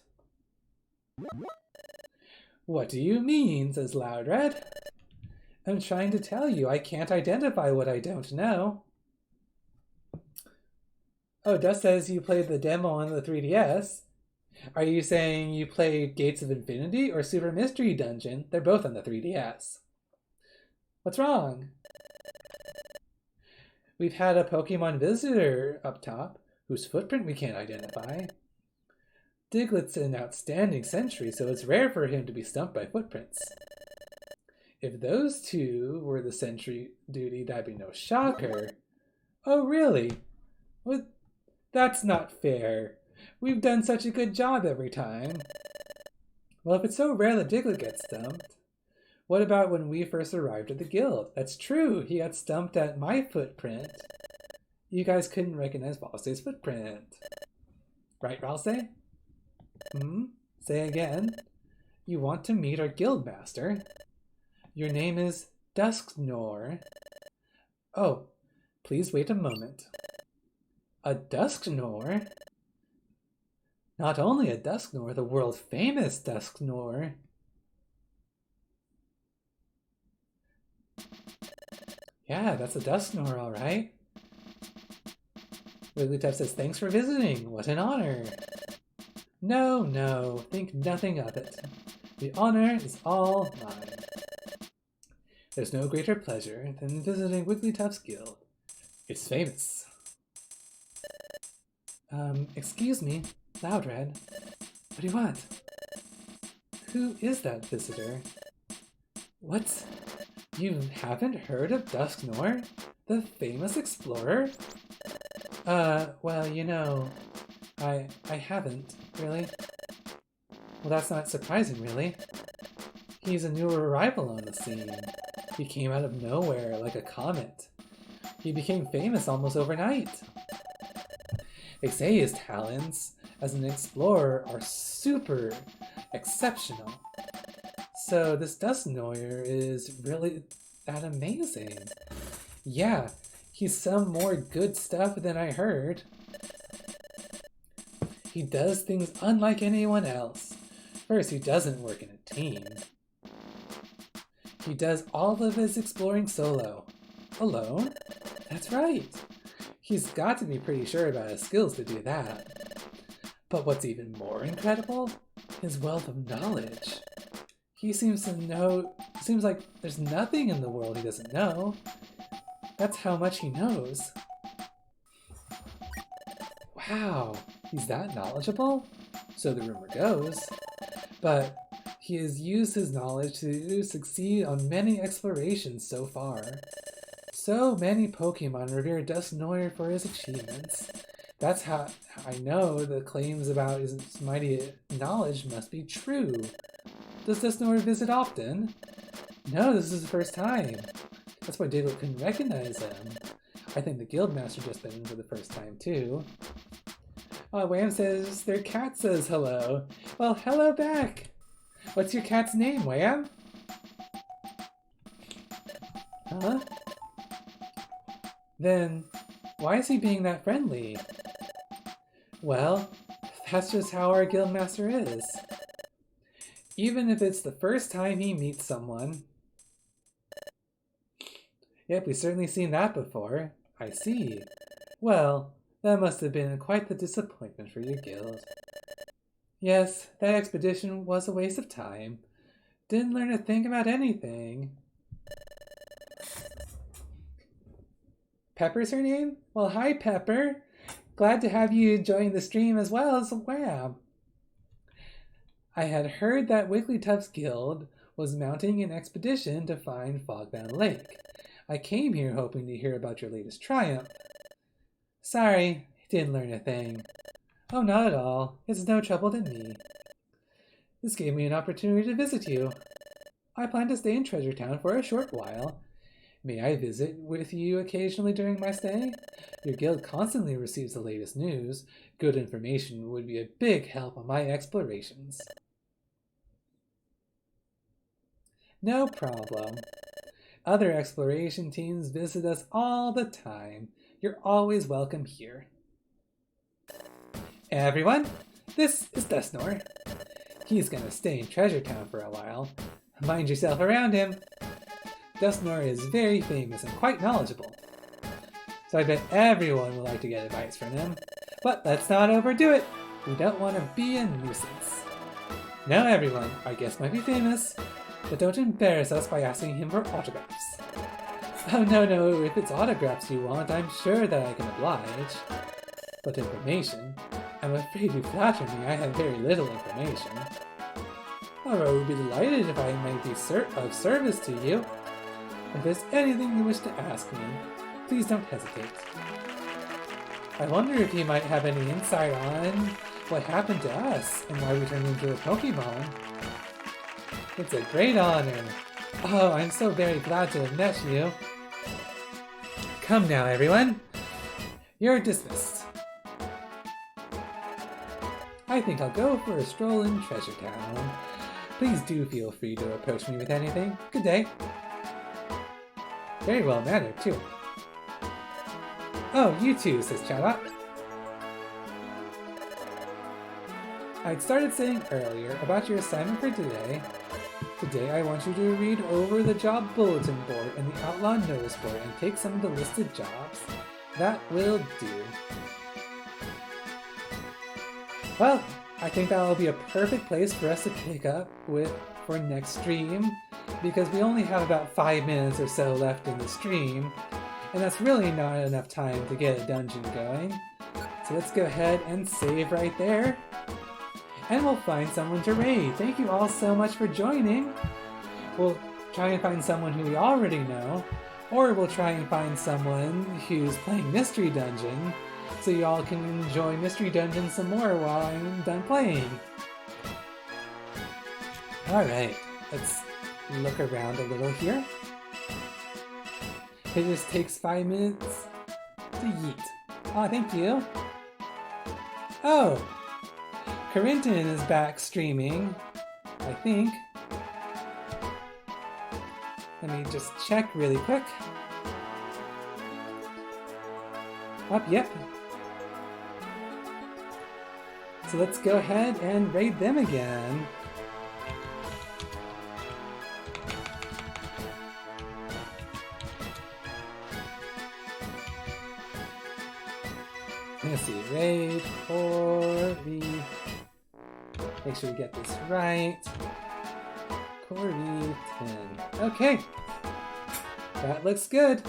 What do you mean, says Loudred. I'm trying to tell you I can't identify what I don't know. Oh, Dust says you played the demo on the 3DS. Are you saying you played Gates of Infinity or Super Mystery Dungeon? They're both on the 3DS. What's wrong? We've had a Pokemon visitor up top whose footprint we can't identify. Diglett's an outstanding sentry, so it's rare for him to be stumped by footprints. If those two were the sentry duty, that'd be no shocker. Oh, really? Well, that's not fair. We've done such a good job every time. Well, if it's so rare that Diglett gets stumped, what about when we first arrived at the guild? That's true, he got stumped at my footprint. You guys couldn't recognize Ralsei's footprint. Right, Ralsei? Say again. You want to meet our guild master? Your name is Dusknoir. Oh, please wait a moment. A Dusknoir? Not only a Dusknoir, the world famous Dusknoir. Yeah, that's a Dusknoir, all right. Wigglytuff says, thanks for visiting. What an honor. No, think nothing of it. The honor is all mine. There's no greater pleasure than visiting Wigglytuff's guild. It's famous. Excuse me, Loudred. What do you want? Who is that visitor? What? You haven't heard of Dusknoir, the famous explorer? Well, you know, I haven't, really. Well, that's not surprising, really. He's a new arrival on the scene. He came out of nowhere like a comet. He became famous almost overnight. They say his talents as an explorer are super exceptional. So this Dusknoir is really that amazing. Yeah, he's some more good stuff than I heard. He does things unlike anyone else. First, he doesn't work in a team. He does all of his exploring solo. Alone? That's right. He's got to be pretty sure about his skills to do that. But what's even more incredible? His wealth of knowledge. He seems to know... Seems like there's nothing in the world he doesn't know. That's how much he knows. Wow, he's that knowledgeable? So the rumor goes. But he has used his knowledge to succeed on many explorations so far. So many Pokemon revere Dusknoir for his achievements. That's how I know the claims about his mighty knowledge must be true. Does Dusknoir visit often? No, this is his first time. That's why Diglett couldn't recognize him. I think the Guildmaster just met him for the first time, too. Wham says their cat says hello. Well, hello back. What's your cat's name, Wham? Huh? Then, why is he being that friendly? Well, that's just how our Guildmaster is. Even if it's the first time he meets someone. Yep, we've certainly seen that before. I see. Well, that must have been quite the disappointment for your guild. Yes, that expedition was a waste of time. Didn't learn a thing about anything. Pepper's her name? Well, hi, Pepper. Glad to have you join the stream as well as Wham. I had heard that Wigglytuff's guild was mounting an expedition to find Fogbound Lake. I came here hoping to hear about your latest triumph. Sorry, didn't learn a thing. Oh, not at all. It's no trouble to me. This gave me an opportunity to visit you. I plan to stay in Treasure Town for a short while. May I visit with you occasionally during my stay? Your guild constantly receives the latest news. Good information would be a big help on my explorations. No problem. Other exploration teams visit us all the time. You're always welcome here. Everyone, this is Dusknoir. He's gonna stay in Treasure Town for a while. Mind yourself around him. Dusknoir is very famous and quite knowledgeable, so I bet everyone would like to get advice from him. But let's not overdo it. We don't want to be a nuisance. Now everyone, our guest might be famous, but don't embarrass us by asking him for autographs. Oh no, if it's autographs you want, I'm sure that I can oblige. But information? I'm afraid you flatter me, I have very little information. However, I would be delighted if I might be of service to you. If there's anything you wish to ask me, please don't hesitate. I wonder if you might have any insight on what happened to us and why we turned into a Pokemon. It's a great honor. Oh, I'm so very glad to have met you. Come now, everyone. You're dismissed. I think I'll go for a stroll in Treasure Town. Please do feel free to approach me with anything. Good day. Very well mannered, too. Oh, you too, says Chatbot. I'd started saying earlier about your assignment for today. Today I want you to read over the job bulletin board and the outlaw notice board and take some of the listed jobs. That will do. Well, I think that will be a perfect place for us to pick up with for next stream, because we only have about 5 minutes or so left in the stream, and that's really not enough time to get a dungeon going. So let's go ahead and save right there, and we'll find someone to raid. Thank you all so much for joining. We'll try and find someone who we already know, or we'll try and find someone who's playing Mystery Dungeon, so you all can enjoy Mystery Dungeon some more while I'm done playing. Alright, let's look around a little here. It just takes 5 minutes to yeet. Oh, thank you. Oh! Corinton is back streaming, I think. Let me just check really quick. Yep. So let's go ahead and raid them again. Let's see, raid Corby. Make sure we get this right. Corby 10. Okay. That looks good.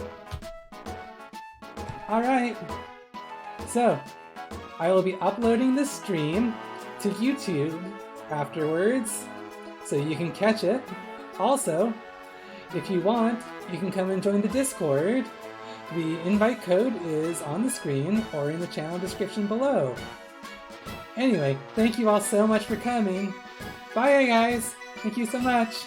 Alright. So, I will be uploading this stream to YouTube afterwards, so you can catch it. Also, if you want, you can come and join the Discord. The invite code is on the screen or in the channel description below. Anyway, thank you all so much for coming. Bye guys! Thank you so much!